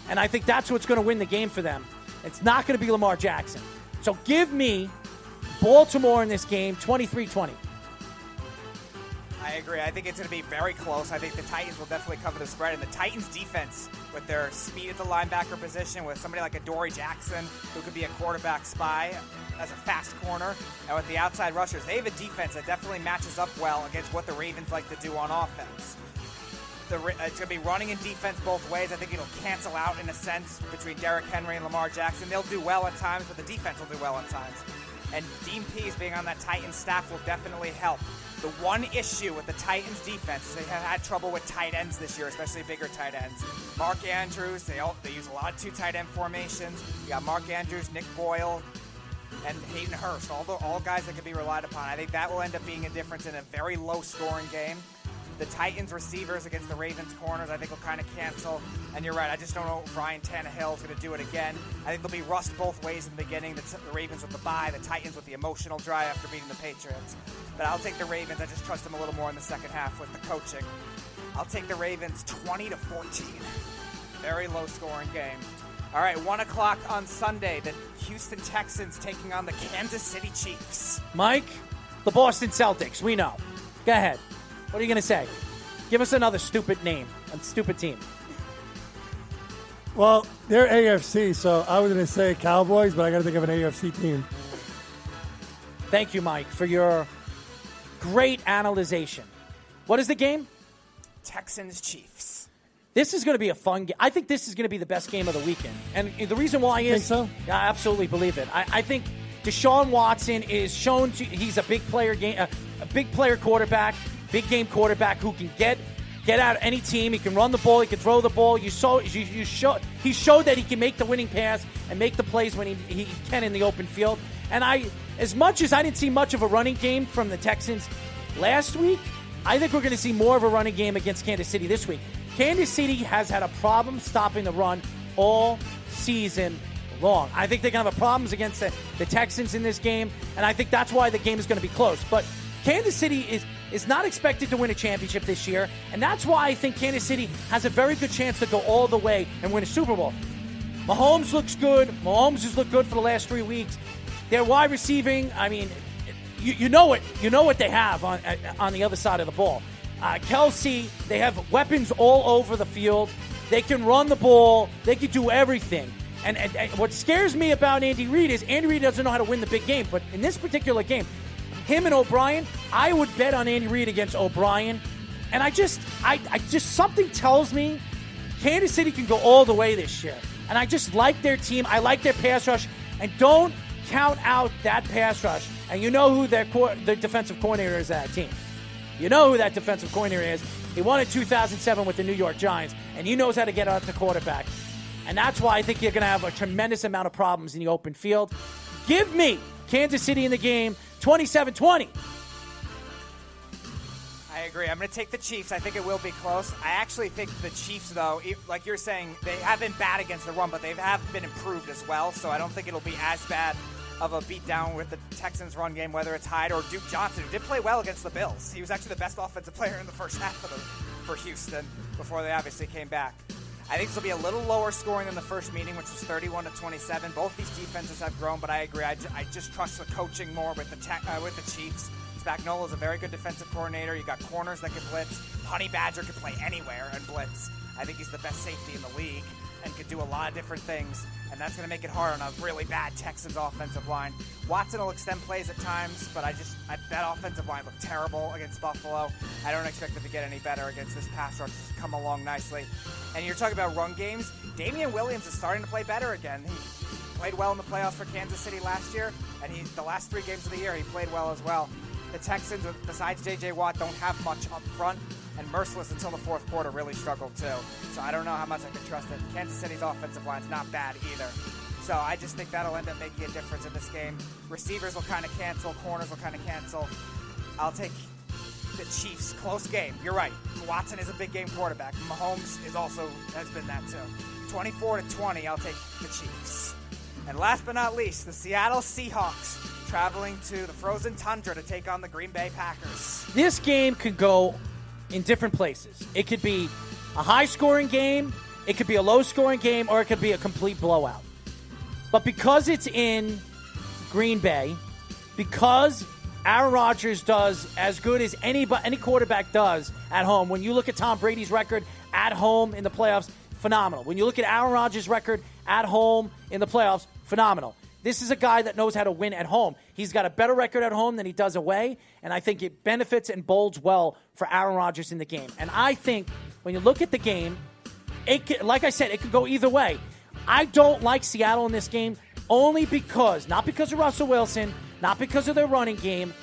and I think that's what's going to win the game for them. It's not going to be Lamar Jackson. So give me Baltimore in this game, 23-20. I agree. I think it's going to be very close. I think the Titans will definitely cover the spread. And the Titans' defense, with their speed at the linebacker position, with somebody like a Dory Jackson, who could be a quarterback spy as a fast corner, and with the outside rushers, they have a defense that definitely matches up well against what the Ravens like to do on offense. It's going to be running and defense both ways. I think it'll cancel out, in a sense, between Derrick Henry and Lamar Jackson. They'll do well at times, but the defense will do well at times. And Dean Pease being on that Titans staff will definitely help. The one issue with the Titans defense is they have had trouble with tight ends this year, especially bigger tight ends. Mark Andrews, they use a lot of two tight end formations. You got Mark Andrews, Nick Boyle, and Hayden Hurst, all guys that can be relied upon. I think that will end up being a difference in a very low-scoring game. The Titans receivers against the Ravens corners, I think, will kind of cancel. And you're right, I just don't know if Ryan Tannehill is going to do it again. I think there'll be rust both ways in the beginning. The Ravens with the bye, the Titans with the emotional drive after beating the Patriots. But I'll take the Ravens. I just trust them a little more in the second half with the coaching. I'll take the Ravens 20-14. Very low-scoring game. All right, 1 o'clock on Sunday, the Houston Texans taking on the Kansas City Chiefs. Mike, the Boston Celtics, we know. Go ahead. What are you going to say? Give us another stupid name, a stupid team. Well, they're AFC, so I was going to say Cowboys, but I got to think of an AFC team. Thank you, Mike, for your great analyzation. What is the game? Texans-Chiefs. This is going to be a fun game. I think this is going to be the best game of the weekend. And the reason why is... Think so? I absolutely believe it. I think Deshaun Watson is shown to... He's a big player quarterback, big game quarterback who can get out of any team. He can run the ball. He can throw the ball. He showed that he can make the winning pass and make the plays when he can in the open field. And as much as I didn't see much of a running game from the Texans last week, I think we're going to see more of a running game against Kansas City this week. Kansas City has had a problem stopping the run all season long. I think they're going to have problems against the Texans in this game, and I think that's why the game is going to be close. But Kansas City is not expected to win a championship this year, and that's why I think Kansas City has a very good chance to go all the way and win a Super Bowl. Mahomes looks good. Mahomes has looked good for the last 3 weeks. Their wide receiving, I mean, you know what they have on the other side of the ball. Kelsey, they have weapons all over the field. They can run the ball. They can do everything. And what scares me about Andy Reid is Andy Reid doesn't know how to win the big game. But in this particular game, him and O'Brien, I would bet on Andy Reid against O'Brien. And I just something tells me Kansas City can go all the way this year. And I just like their team. I like their pass rush. And don't count out that pass rush. And you know who their defensive coordinator is at that team. You know who that defensive coordinator is. He won in 2007 with the New York Giants, and he knows how to get out the quarterback. And that's why I think you're going to have a tremendous amount of problems in the open field. Give me Kansas City in the game, 27-20. I agree. I'm going to take the Chiefs. I think it will be close. I actually think the Chiefs, though, like you're saying, they have been bad against the run, but they have been improved as well, so I don't think it'll be as bad of a beatdown with the Texans' run game, whether it's Hyde or Duke Johnson, who did play well against the Bills. He was actually the best offensive player in the first half for Houston before they obviously came back. I think this will be a little lower scoring than the first meeting, which was 31-27. Both these defenses have grown, but I agree. I just trust the coaching more with the Chiefs. Spagnuolo is a very good defensive coordinator. You got corners that can blitz. Honey Badger can play anywhere and blitz. I think he's the best safety in the league and can do a lot of different things, and that's going to make it hard on a really bad Texans offensive line. Watson will extend plays at times, but that offensive line looked terrible against Buffalo. I don't expect it to get any better against this pass rush. It's come along nicely. And you're talking about run games. Damian Williams is starting to play better again. He played well in the playoffs for Kansas City last year, and the last 3 games of the year, he played well as well. The Texans, besides J.J. Watt, don't have much up front, and Merciless until the fourth quarter really struggled too. So I don't know how much I can trust it. Kansas City's offensive line's not bad either. So I just think that'll end up making a difference in this game. Receivers will kind of cancel. Corners will kind of cancel. I'll take the Chiefs. Close game. You're right. Watson is a big game quarterback. Mahomes has been that too. 24-20, I'll take the Chiefs. And last but not least, the Seattle Seahawks traveling to the frozen tundra to take on the Green Bay Packers. This game could go in different places. It could be a high-scoring game, it could be a low-scoring game, or it could be a complete blowout. But because it's in Green Bay, because Aaron Rodgers does as good as any quarterback does at home. When you look at Tom Brady's record at home in the playoffs, phenomenal. When you look at Aaron Rodgers' record at home in the playoffs, phenomenal. This is a guy that knows how to win at home. He's got a better record at home than he does away, and I think it benefits and bodes well for Aaron Rodgers in the game. And I think when you look at the game, like I said, it could go either way. I don't like Seattle in this game only not because of Russell Wilson, not because of their running game.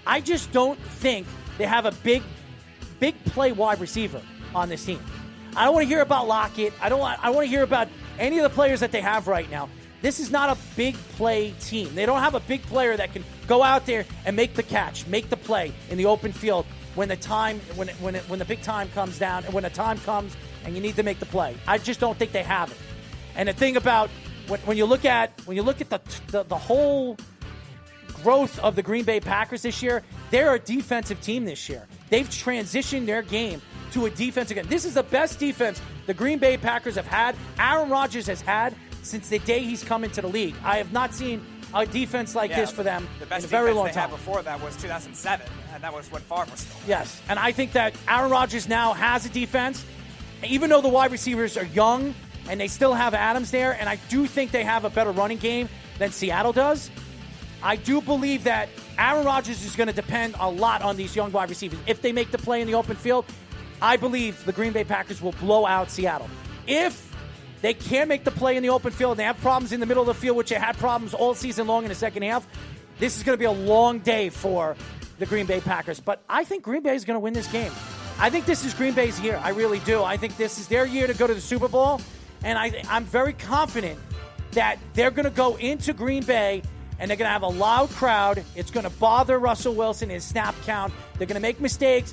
I just don't think they have a big play wide receiver on this team. I don't want to hear about Lockett. I want to hear about any of the players that they have right now. This is not a big play team. They don't have a big player that can go out there and make the catch, make the play in the open field when the big time comes down and when the time comes and you need to make the play. I just don't think they have it. And the thing about when you look at the whole growth of the Green Bay Packers this year, they're a defensive team this year. They've transitioned their game to a defensive game. This is the best defense the Green Bay Packers have had, Aaron Rodgers has had, since the day he's come into the league. I have not seen a defense like this for them in a very long time. The best defense they had before that was 2007, and that was when Favre was still. Yes, and I think that Aaron Rodgers now has a defense, even though the wide receivers are young, and they still have Adams there, and I do think they have a better running game than Seattle does. I do believe that Aaron Rodgers is going to depend a lot on these young wide receivers. If they make the play in the open field, I believe the Green Bay Packers will blow out Seattle. If they can't make the play in the open field, they have problems in the middle of the field, which they had problems all season long in the second half, this is going to be a long day for the Green Bay Packers. But I think Green Bay is going to win this game. I think this is Green Bay's year. I really do. I think this is their year to go to the Super Bowl, and I'm very confident that they're going to go into Green Bay and they're going to have a loud crowd. It's going to bother Russell Wilson, his snap count. They're going to make mistakes.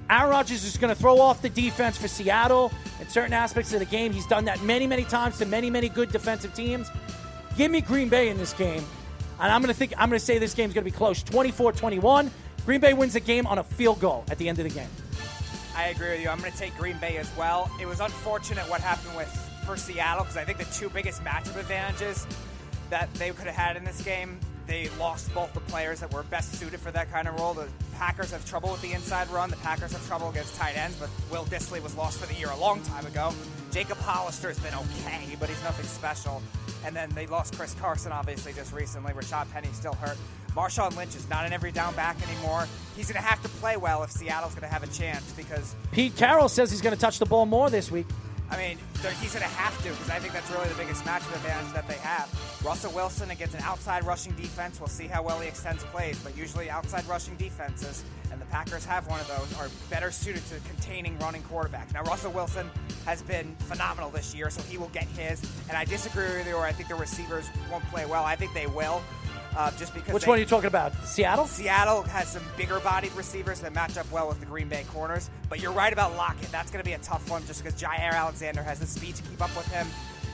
Aaron Rodgers is going to throw off the defense for Seattle in certain aspects of the game. He's done that many, many times to many, many good defensive teams. Give me Green Bay in this game. And I'm going to say this game's going to be close. 24-21. Green Bay wins the game on a field goal at the end of the game. I agree with you. I'm going to take Green Bay as well. It was unfortunate what happened for Seattle because I think the two biggest matchup advantages that they could have had in this game, they lost both the players that were best suited for that kind of role. The Packers have trouble with the inside run. The Packers have trouble against tight ends, but Will Dissly was lost for the year a long time ago. Jacob Hollister's been okay, but he's nothing special. And then they lost Chris Carson, obviously, just recently. Rashad Penny's still hurt. Marshawn Lynch is not an every down back anymore. He's going to have to play well if Seattle's going to have a chance because Pete Carroll says he's going to touch the ball more this week. I mean, he's going to have to because I think that's really the biggest matchup advantage that they have. Russell Wilson against an outside rushing defense. We'll see how well he extends plays, but usually outside rushing defenses, and the Packers have one of those, are better suited to containing running quarterbacks. Now, Russell Wilson has been phenomenal this year, so he will get his, and I disagree with you, or I think the receivers won't play well. I think they will. Just because Which one are you talking about? Seattle? Seattle has some bigger-bodied receivers that match up well with the Green Bay corners. But you're right about Lockett. That's going to be a tough one just because Jair Alexander has the speed to keep up with him,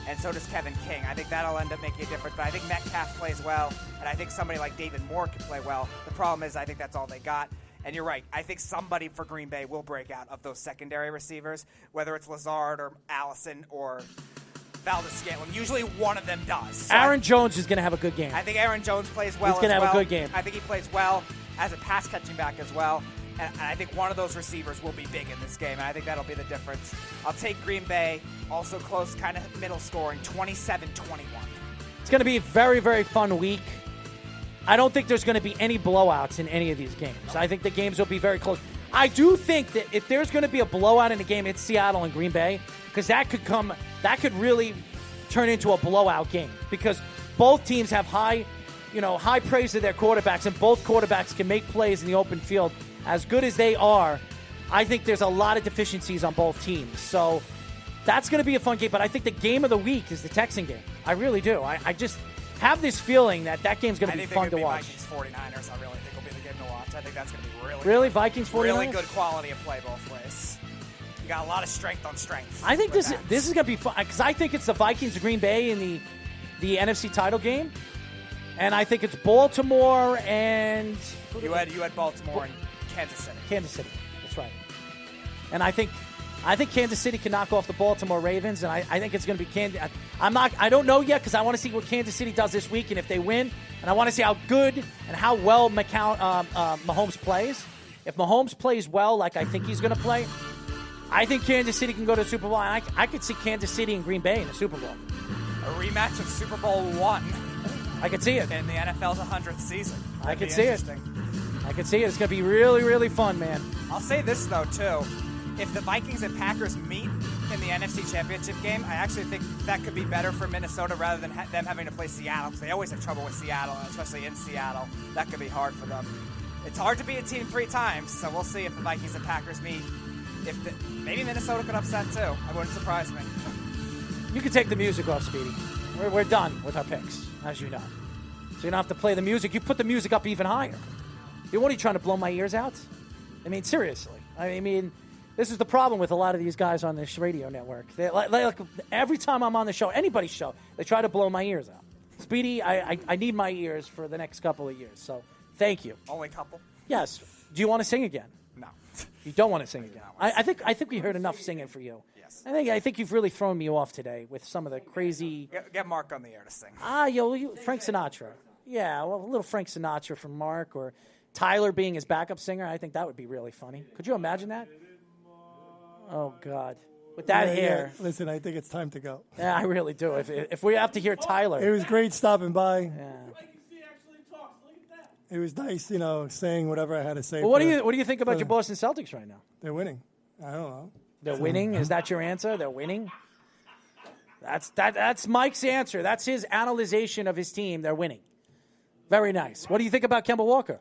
and so does Kevin King. I think that'll end up making a difference. But I think Metcalf plays well, and I think somebody like David Moore can play well. The problem is I think that's all they got. And you're right. I think somebody for Green Bay will break out of those secondary receivers, whether it's Lazard or Allison or Valdez-Scantling. Usually one of them does. So Aaron Jones is going to have a good game. I think Aaron Jones plays well. He's going to have a good game. I think he plays well as a pass-catching back as well. And I think one of those receivers will be big in this game, and I think that'll be the difference. I'll take Green Bay, also close, kind of middle scoring, 27-21. It's going to be a very, very fun week. I don't think there's going to be any blowouts in any of these games. I think the games will be very close. I do think that if there's going to be a blowout in a game, it's Seattle and Green Bay, because that could really turn into a blowout game, because both teams have high praise of their quarterbacks, and both quarterbacks can make plays in the open field. As good as they are, I think there's a lot of deficiencies on both teams. So that's going to be a fun game, but I think the game of the week is the Texan game. I really do. I just have this feeling that game's going to be fun to watch. Vikings 49ers, I really think will be the game to watch. I think that's going to be really Really? Vikings 49ers? Really good quality of play both ways. You got a lot of strength on strength. I think this is going to be fun, because I think it's the Vikings Green Bay in the NFC title game. And I think it's Baltimore and... You had Baltimore and Kansas City. Kansas City, that's right. And I think Kansas City can knock off the Baltimore Ravens, and I think it's going to be Kansas. I don't know yet, because I want to see what Kansas City does this week and if they win, and I want to see how good and how well Mahomes plays. If Mahomes plays well, like I think he's going to play, I think Kansas City can go to the Super Bowl. And I could see Kansas City and Green Bay in the Super Bowl. A rematch of Super Bowl I. I could see it. In the NFL's 100th season. I could see it. I could see it. It's going to be really, really fun, man. I'll say this, though, too. If the Vikings and Packers meet in the NFC Championship game, I actually think that could be better for Minnesota rather than them having to play Seattle, because they always have trouble with Seattle, especially in Seattle. That could be hard for them. It's hard to beat a team 3 times, so we'll see if the Vikings and Packers meet. Maybe Minnesota could upset, too. It wouldn't surprise me. You can take the music off, Speedy. We're done with our picks, as you know. So you don't have to play the music. You put the music up even higher. What are you trying to blow my ears out? I mean, seriously. I mean, this is the problem with a lot of these guys on this radio network. Every time I'm on the show, anybody's show, they try to blow my ears out. Speedy, I need my ears for the next couple of years. So thank you. Only couple? Yes. Do you want to sing again? No. You don't want to sing again. I think we heard enough singing for you. Yes. I think you've really thrown me off today with some of the crazy. Get Mark on the air to sing. Frank Sinatra. Yeah, well, a little Frank Sinatra from Mark, or Tyler being his backup singer. I think that would be really funny. Could you imagine that? Oh God, with that hair. Yeah. Listen, I think it's time to go. Yeah, I really do. If we have to hear Tyler. It was great stopping by. Yeah. It was nice, saying whatever I had to say. Well, what do you think about your Boston Celtics right now? They're winning. I don't know. They're winning? Is that your answer? They're winning? That's Mike's answer. That's his analyzation of his team. They're winning. Very nice. What do you think about Kemba Walker?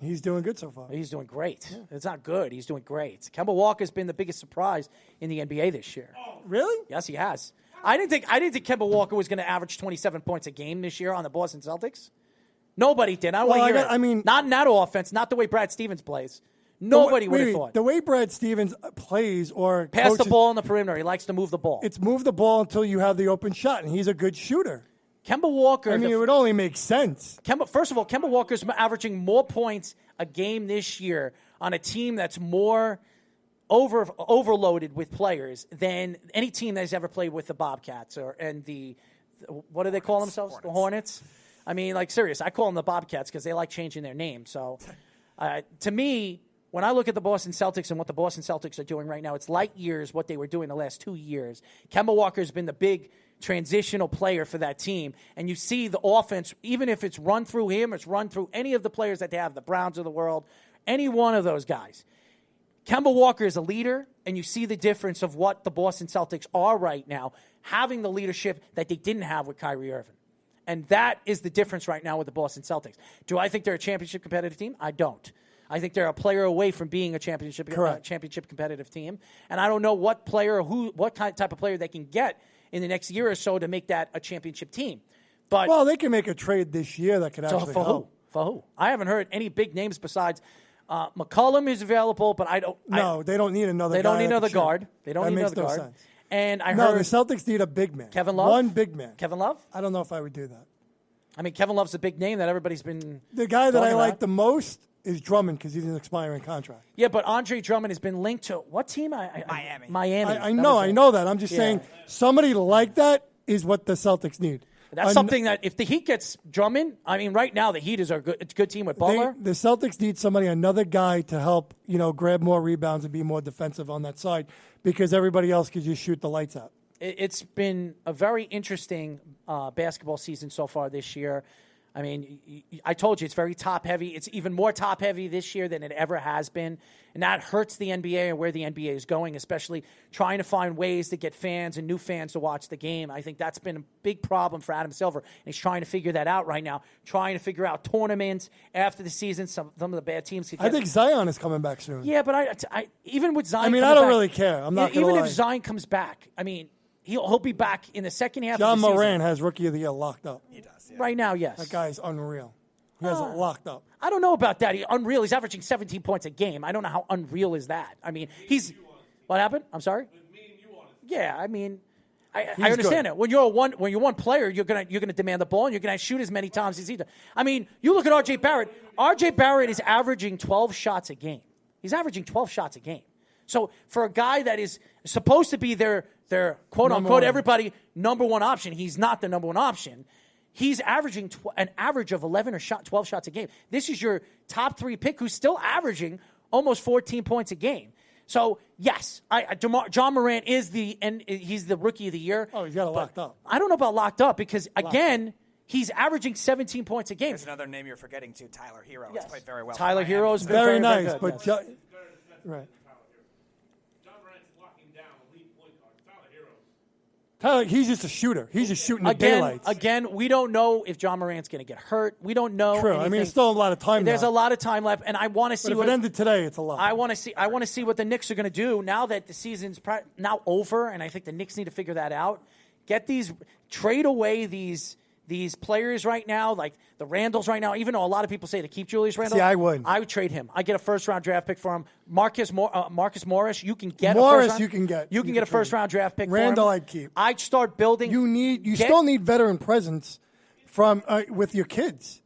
He's doing good so far. He's doing great. Yeah. It's not good. He's doing great. Kemba Walker's been the biggest surprise in the NBA this year. Oh, really? Yes, he has. I didn't think Kemba Walker was going to average 27 points a game this year on the Boston Celtics. Nobody did. Not in that offense, not the way Brad Stevens plays. Nobody would have thought. The way Brad Stevens plays or pass the ball on the perimeter. He likes to move the ball. It's move the ball until you have the open shot, and he's a good shooter. Kemba Walker. it would only make sense. First of all, Kemba Walker's averaging more points a game this year on a team that's more overloaded with players than any team that's ever played with the Bobcats and the what do they call themselves? The Hornets. I mean, serious. I call them the Bobcats because they like changing their name. So, to me, when I look at the Boston Celtics and what the Boston Celtics are doing right now, it's light years what they were doing the last 2 years. Kemba Walker's been the big transitional player for that team. And you see the offense, even if it's run through him or it's run through any of the players that they have, the Browns of the world, any one of those guys. Kemba Walker is a leader, and you see the difference of what the Boston Celtics are right now, having the leadership that they didn't have with Kyrie Irving. And that is the difference right now with the Boston Celtics. Do I think they're a championship competitive team? I don't. I think they're a player away from being a championship competitive team. And I don't know what player or what type of player they can get in the next year or so to make that a championship team. But they can make a trade this year that could actually help. For who? I haven't heard any big names besides McCollum is available, but I don't. No, they don't need another. They don't need another guard. They don't need another guard. Sense. And I heard the Celtics need a big man. Kevin Love? One big man. Kevin Love? I don't know if I would do that. I mean, Kevin Love's a big name that everybody's been. The guy that I like the most is Drummond because he's an expiring contract. Yeah, but Andre Drummond has been linked to what team? Miami. Miami. I know that. I'm just saying somebody like that is what the Celtics need. That's something that if the Heat gets Drummond, I mean, right now the Heat is a good team with Butler. The Celtics need another guy to help, grab more rebounds and be more defensive on that side because everybody else could just shoot the lights out. It's been a very interesting basketball season so far this year. I mean, I told you it's very top-heavy. It's even more top-heavy this year than it ever has been, and that hurts the NBA and where the NBA is going, especially trying to find ways to get fans and new fans to watch the game. I think that's been a big problem for Adam Silver, and he's trying to figure that out right now, trying to figure out tournaments after the season. Some of the bad teams. I think Zion is coming back soon. Yeah, but I even with Zion, I don't really care. I'm not even gonna lie. if Zion comes back, I mean, he'll be back in the second half. John of the Moran season. has Rookie of the Year locked up. He does. Yeah. Right now, yes. That guy is unreal. He has it locked up. I don't know about that. He's unreal. He's averaging 17 points a game. I don't know how unreal is that. I mean, what happened? I'm sorry? Yeah, I mean, I understand it. When you're one player, you're gonna demand the ball and you're gonna shoot as many times as he does. I mean, you look at RJ Barrett. RJ Barrett is averaging 12 shots a game. He's averaging 12 shots a game. So for a guy that is supposed to be their quote unquote everybody number one option, he's not the number one option. He's averaging an average of 11 or 12 shots a game. This is your top 3 pick who's still averaging almost 14 points a game. So, yes, John Morant is he's the Rookie of the Year. Oh, he's got it locked up. I don't know about locked up because, again, he's averaging 17 points a game. There's another name you're forgetting, too, Tyler Hero. Yes. He's played very well. Tyler Hero is very nice. very good, But yes. right. Tyler, he's just a shooter. He's just shooting the daylights. Again, we don't know if John Morant's going to get hurt. We don't know. True. Anything. I mean, it's still a lot of time. There's now. a lot of time left, and I want to see But if it ended today, it's a lot. I want to see what the Knicks are going to do now that the season's now over, and I think the Knicks need to figure that out. Trade away these players right now, like the Randalls right now. Even though a lot of people say to keep Julius Randle, See, I wouldn't. I would trade him. I get a first-round draft pick for him. Marcus Morris, you can get Morris. a first-round, You can get a first-round draft pick. Randall, for him. I'd keep. I'd start building. You still need veteran presence from with your kids.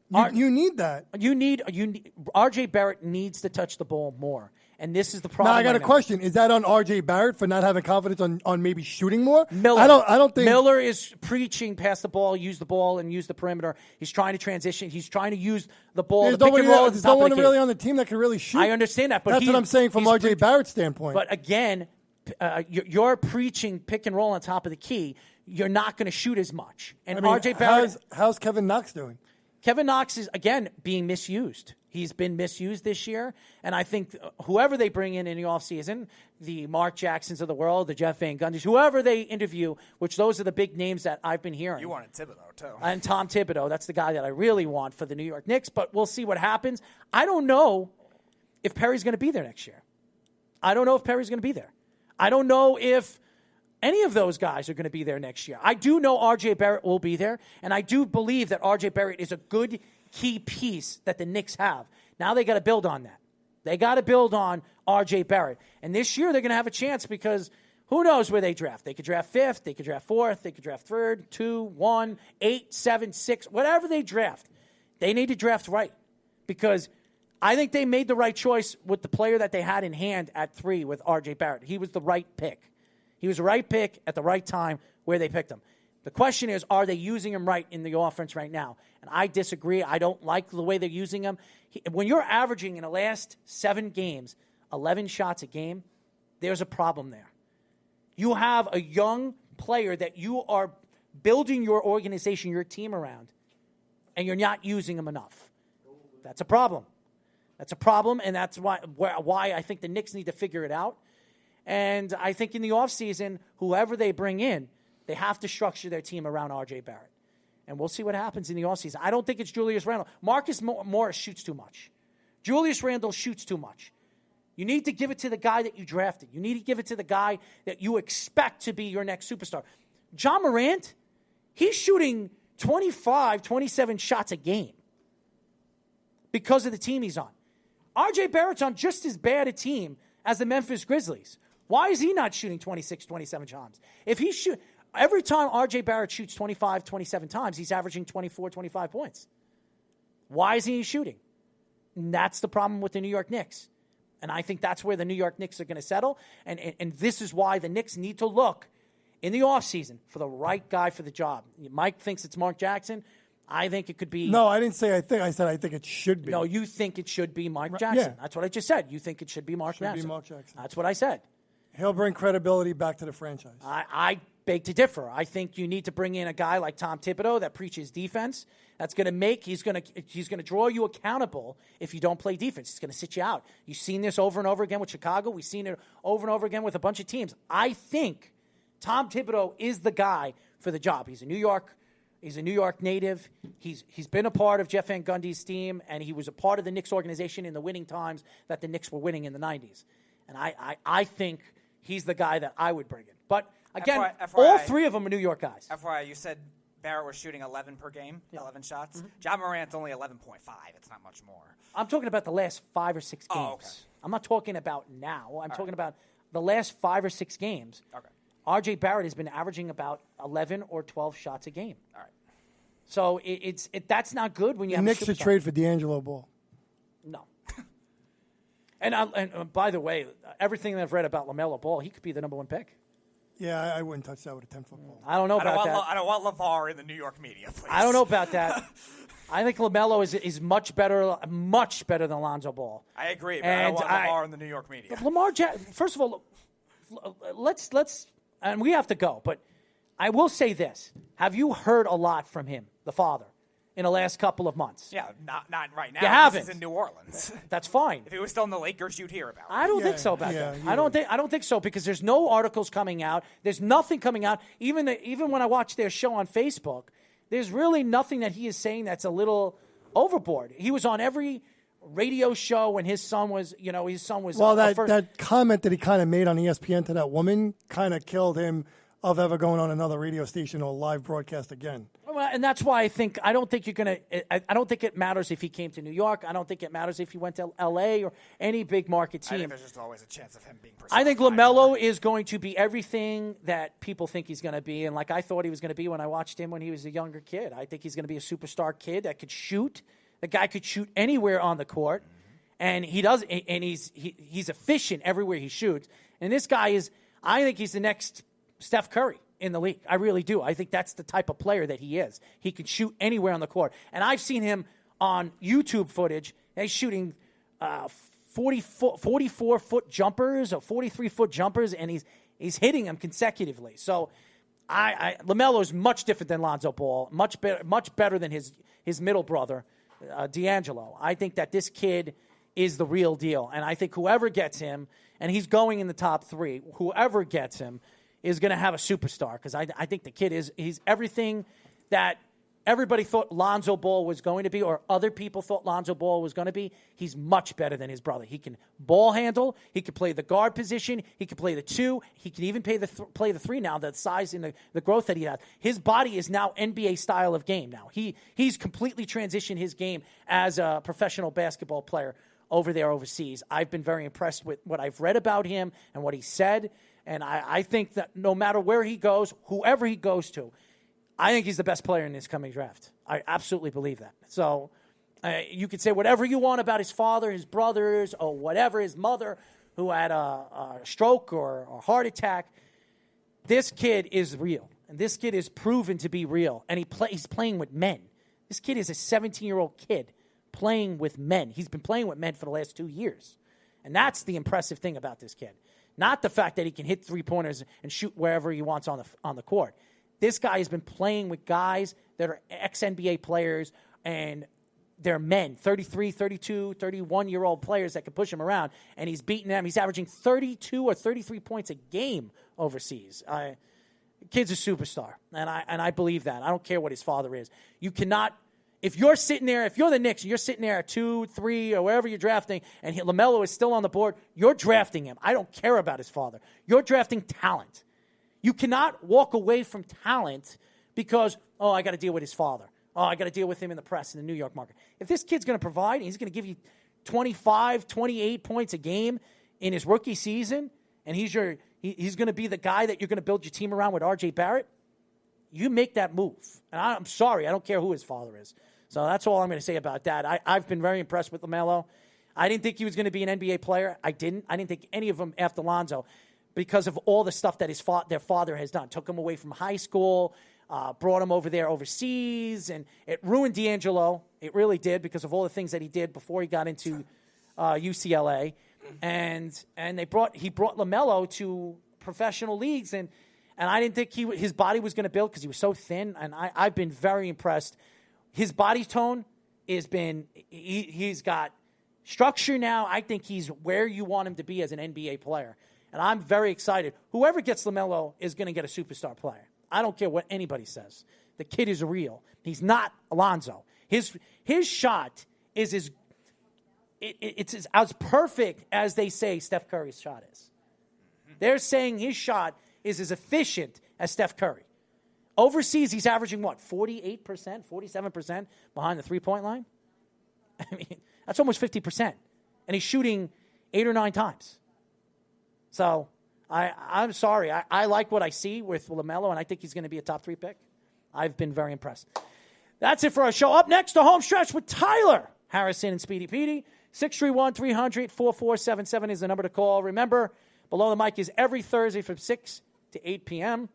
You need that. You need RJ Barrett needs to touch the ball more. And this is the problem. Now I got right a question. Is that on RJ Barrett for not having confidence on maybe shooting more? Miller. I don't think Miller is preaching pass the ball, use the ball, and use the perimeter. He's trying to transition. He's trying to use the ball. There's the pick and roll. there's no one really on the team that can really shoot. I understand that, but that's what I'm saying from RJ Barrett's standpoint. But again, you're preaching pick and roll on top of the key. You're not going to shoot as much. And RJ Barrett, how's Kevin Knox doing? Kevin Knox is, again, being misused. He's been misused this year, and I think whoever they bring in the offseason, the Mark Jacksons of the world, the Jeff Van Gundy's, whoever they interview, which those are the big names that I've been hearing. You wanted Thibodeau, too. And Tom Thibodeau. That's the guy that I really want for the New York Knicks, but we'll see what happens. I don't know if Perry's going to be there next year. I don't know if Perry's going to be there. I don't know if any of those guys are going to be there next year. I do know R.J. Barrett will be there, and I do believe that R.J. Barrett is a good key piece that the Knicks have. Now they got to build on that. They got to build on R.J. Barrett. And this year they're going to have a chance because who knows where they draft. They could draft 5th, they could draft 4th, they could draft 3rd, 2, 1, 8, 7, 6, whatever they draft. They need to draft right because I think they made the right choice with the player that they had in hand at 3 with R.J. Barrett. He was the right pick. He was the right pick at the right time where they picked him. The question is, are they using him right in the offense right now? And I disagree. I don't like the way they're using him. When you're averaging in the last 7 games 11 shots a game, there's a problem there. You have a young player that you are building your organization, your team around, and you're not using him enough. That's a problem. That's a problem, and that's why I think the Knicks need to figure it out. And I think in the offseason, whoever they bring in, they have to structure their team around R.J. Barrett. And we'll see what happens in the offseason. I don't think it's Julius Randle. Marcus Morris shoots too much. Julius Randle shoots too much. You need to give it to the guy that you drafted. You need to give it to the guy that you expect to be your next superstar. John Morant, he's shooting 25, 27 shots a game because of the team he's on. R.J. Barrett's on just as bad a team as the Memphis Grizzlies. Why is he not shooting 26, 27 times? If he every time R.J. Barrett shoots 25, 27 times, he's averaging 24, 25 points. Why isn't he shooting? And that's the problem with the New York Knicks. And I think that's where the New York Knicks are going to settle. And this is why the Knicks need to look in the offseason for the right guy for the job. Mike thinks it's Mark Jackson. I think it could be. No, I didn't say I think. I said I think it should be. No, you think it should be Mark Jackson. Yeah. That's what I just said. You think it should be Mark Jackson. Should be Mark Jackson. That's what I said. He'll bring credibility back to the franchise. I beg to differ. I think you need to bring in a guy like Tom Thibodeau that preaches defense. That's going to make he's going to draw you accountable if you don't play defense. He's going to sit you out. You've seen this over and over again with Chicago. We've seen it over and over again with a bunch of teams. I think Tom Thibodeau is the guy for the job. He's a New York native. He's been a part of Jeff Van Gundy's team, and he was a part of the Knicks organization in the winning times that the Knicks were winning in the 90s. And I think he's the guy that I would bring in. But again, FYI, all three of them are New York guys. FYI, you said Barrett was shooting 11 per game, 11 shots. John Morant's only 11.5. It's not much more. I'm talking about the last 5 or 6 games. Oh, okay. I'm not talking about now. I'm talking about the last 5 or 6 games. Okay. R.J. Barrett has been averaging about 11 or 12 shots a game. All right. So that's not good when you have the Knicks a should superstar. trade for D'Angelo Ball. No. And by the way, everything that I've read about LaMelo Ball, he could be the number 1 pick. Yeah, I wouldn't touch that with a 10-foot ball. I don't know about that. I don't want LeVar in the New York media, please. I don't know about that. I think LaMelo is much better than Alonzo Ball. I agree, but I don't want LeVar in the New York media. First of all, let's and we have to go, but I will say this. Have you heard a lot from him, the father, in the last couple of months? Yeah, not right now. You haven't. He's in New Orleans. That's fine. If he was still in the Lakers, you'd hear about it. I don't think so about that. I don't think so because there's no articles coming out. There's nothing coming out. Even when I watch their show on Facebook, there's really nothing that he is saying that's a little overboard. He was on every radio show when his son was. Well, that comment that he kind of made on ESPN to that woman kind of killed him of ever going on another radio station or live broadcast again. Well, and that's why I don't think you're going to – I don't think it matters if he came to New York. I don't think it matters if he went to L.A. or any big market team. I think there's just always a chance of him being I think LaMelo is going to be everything that people think he's going to be, and like I thought he was going to be when I watched him when he was a younger kid. I think he's going to be a superstar kid that could shoot. The guy could shoot anywhere on the court, and he does, and he's efficient everywhere he shoots. And this guy is – I think he's the next Steph Curry in the league. I really do. I think that's the type of player that he is. He can shoot anywhere on the court. And I've seen him on YouTube footage. He's shooting 44-foot jumpers or 43-foot jumpers, and he's hitting them consecutively. So LaMelo is much different than Lonzo Ball, much better than his middle brother, D'Angelo. I think that this kid is the real deal. And I think whoever gets him, and he's going in the top 3, whoever gets him, is going to have a superstar because I think the kid he's everything that everybody thought Lonzo Ball was going to be or other people thought Lonzo Ball was going to be. He's much better than his brother. He can ball handle. He can play the guard position. He can play the 2. He can even play the 3 now, the size and the growth that he has. His body is now NBA style of game now. He's completely transitioned his game as a professional basketball player over there overseas. I've been very impressed with what I've read about him and what he said. And I think that no matter where he goes, whoever he goes to, I think he's the best player in this coming draft. I absolutely believe that. So you could say whatever you want about his father, his brothers, or whatever, his mother who had a stroke or a heart attack. This kid is real. And this kid is proven to be real. And he's playing with men. This kid is a 17-year-old kid playing with men. He's been playing with men for the last 2 years. And that's the impressive thing about this kid. Not the fact that he can hit 3-pointers and shoot wherever he wants on the court. This guy has been playing with guys that are ex-NBA players, and they're men, 33, 32, 31-year-old players that can push him around, and he's beating them. He's averaging 32 or 33 points a game overseas. The kid's a superstar, and I believe that. I don't care what his father is. You cannot – if you're sitting there, if you're the Knicks, and you're sitting there at 2, 3, or wherever you're drafting, and LaMelo is still on the board, you're drafting him. I don't care about his father. You're drafting talent. You cannot walk away from talent because, I got to deal with his father. I got to deal with him in the press in the New York market. If this kid's going to provide, and he's going to give you 25, 28 points a game in his rookie season, and he's going to be the guy that you're going to build your team around with R.J. Barrett, you make that move. And I'm sorry, I don't care who his father is. So that's all I'm going to say about that. I've been very impressed with LaMelo. I didn't think he was going to be an NBA player. I didn't think any of them after Lonzo. because of all the stuff that their father has done. Took him away from high school, brought him over there overseas, and it ruined D'Angelo. It really did because of all the things that he did before he got into UCLA. And he brought LaMelo to professional leagues, and I didn't think his body was going to build because he was so thin, and I've been very impressed. His body tone has been he's got structure now. I think he's where you want him to be as an NBA player. And I'm very excited. Whoever gets LaMelo is going to get a superstar player. I don't care what anybody says. The kid is real. He's not Alonzo. His shot is it's as perfect as they say Steph Curry's shot is. They're saying his shot is as efficient as Steph Curry. Overseas, he's averaging, 48%, 47% behind the three-point line? I mean, that's almost 50%. And he's shooting 8 or 9 times. So, I'm sorry. I like what I see with LaMelo, and I think he's going to be a top 3 pick. I've been very impressed. That's it for our show. Up next, the home stretch with Tyler Harrison and Speedy Petey. 631-300-4477 is the number to call. Remember, Below the Mic is every Thursday from 6 to 8 p.m.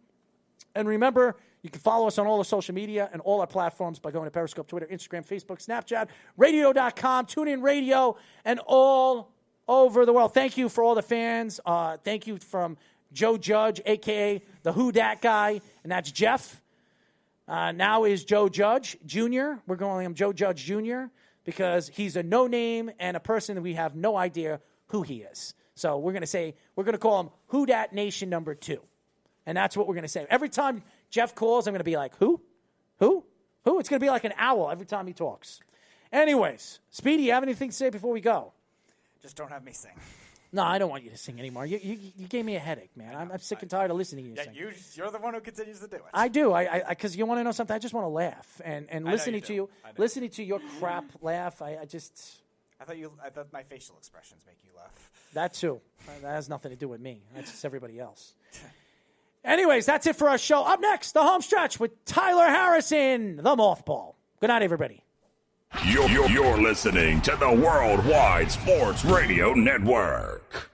And remember, you can follow us on all the social media and all our platforms by going to Periscope, Twitter, Instagram, Facebook, Snapchat, radio.com, TuneIn Radio, and all over the world. Thank you for all the fans. Thank you from Joe Judge, a.k.a. the Who Dat guy, and that's Jeff. Now is Joe Judge Jr. We're calling him Joe Judge Jr. because he's a no-name and a person that we have no idea who he is. So we're going to call him Who Dat Nation number 2. And that's what we're going to say. Every time Jeff calls, I'm going to be like, who? Who? Who? It's going to be like an owl every time he talks. Anyways, Speedy, you have anything to say before we go? Just don't have me sing. No, I don't want you to sing anymore. You gave me a headache, man. I'm sick and tired of listening to you sing. You're the one who continues to do it. I do. Because you want to know something? I just want to laugh. And listening to your crap laugh, I thought my facial expressions make you laugh. That too. That has nothing to do with me. That's just everybody else. Anyways, that's it for our show. Up next, the home stretch with Tyler Harrison, the Mothball. Good night, everybody. You're listening to the Worldwide Sports Radio Network.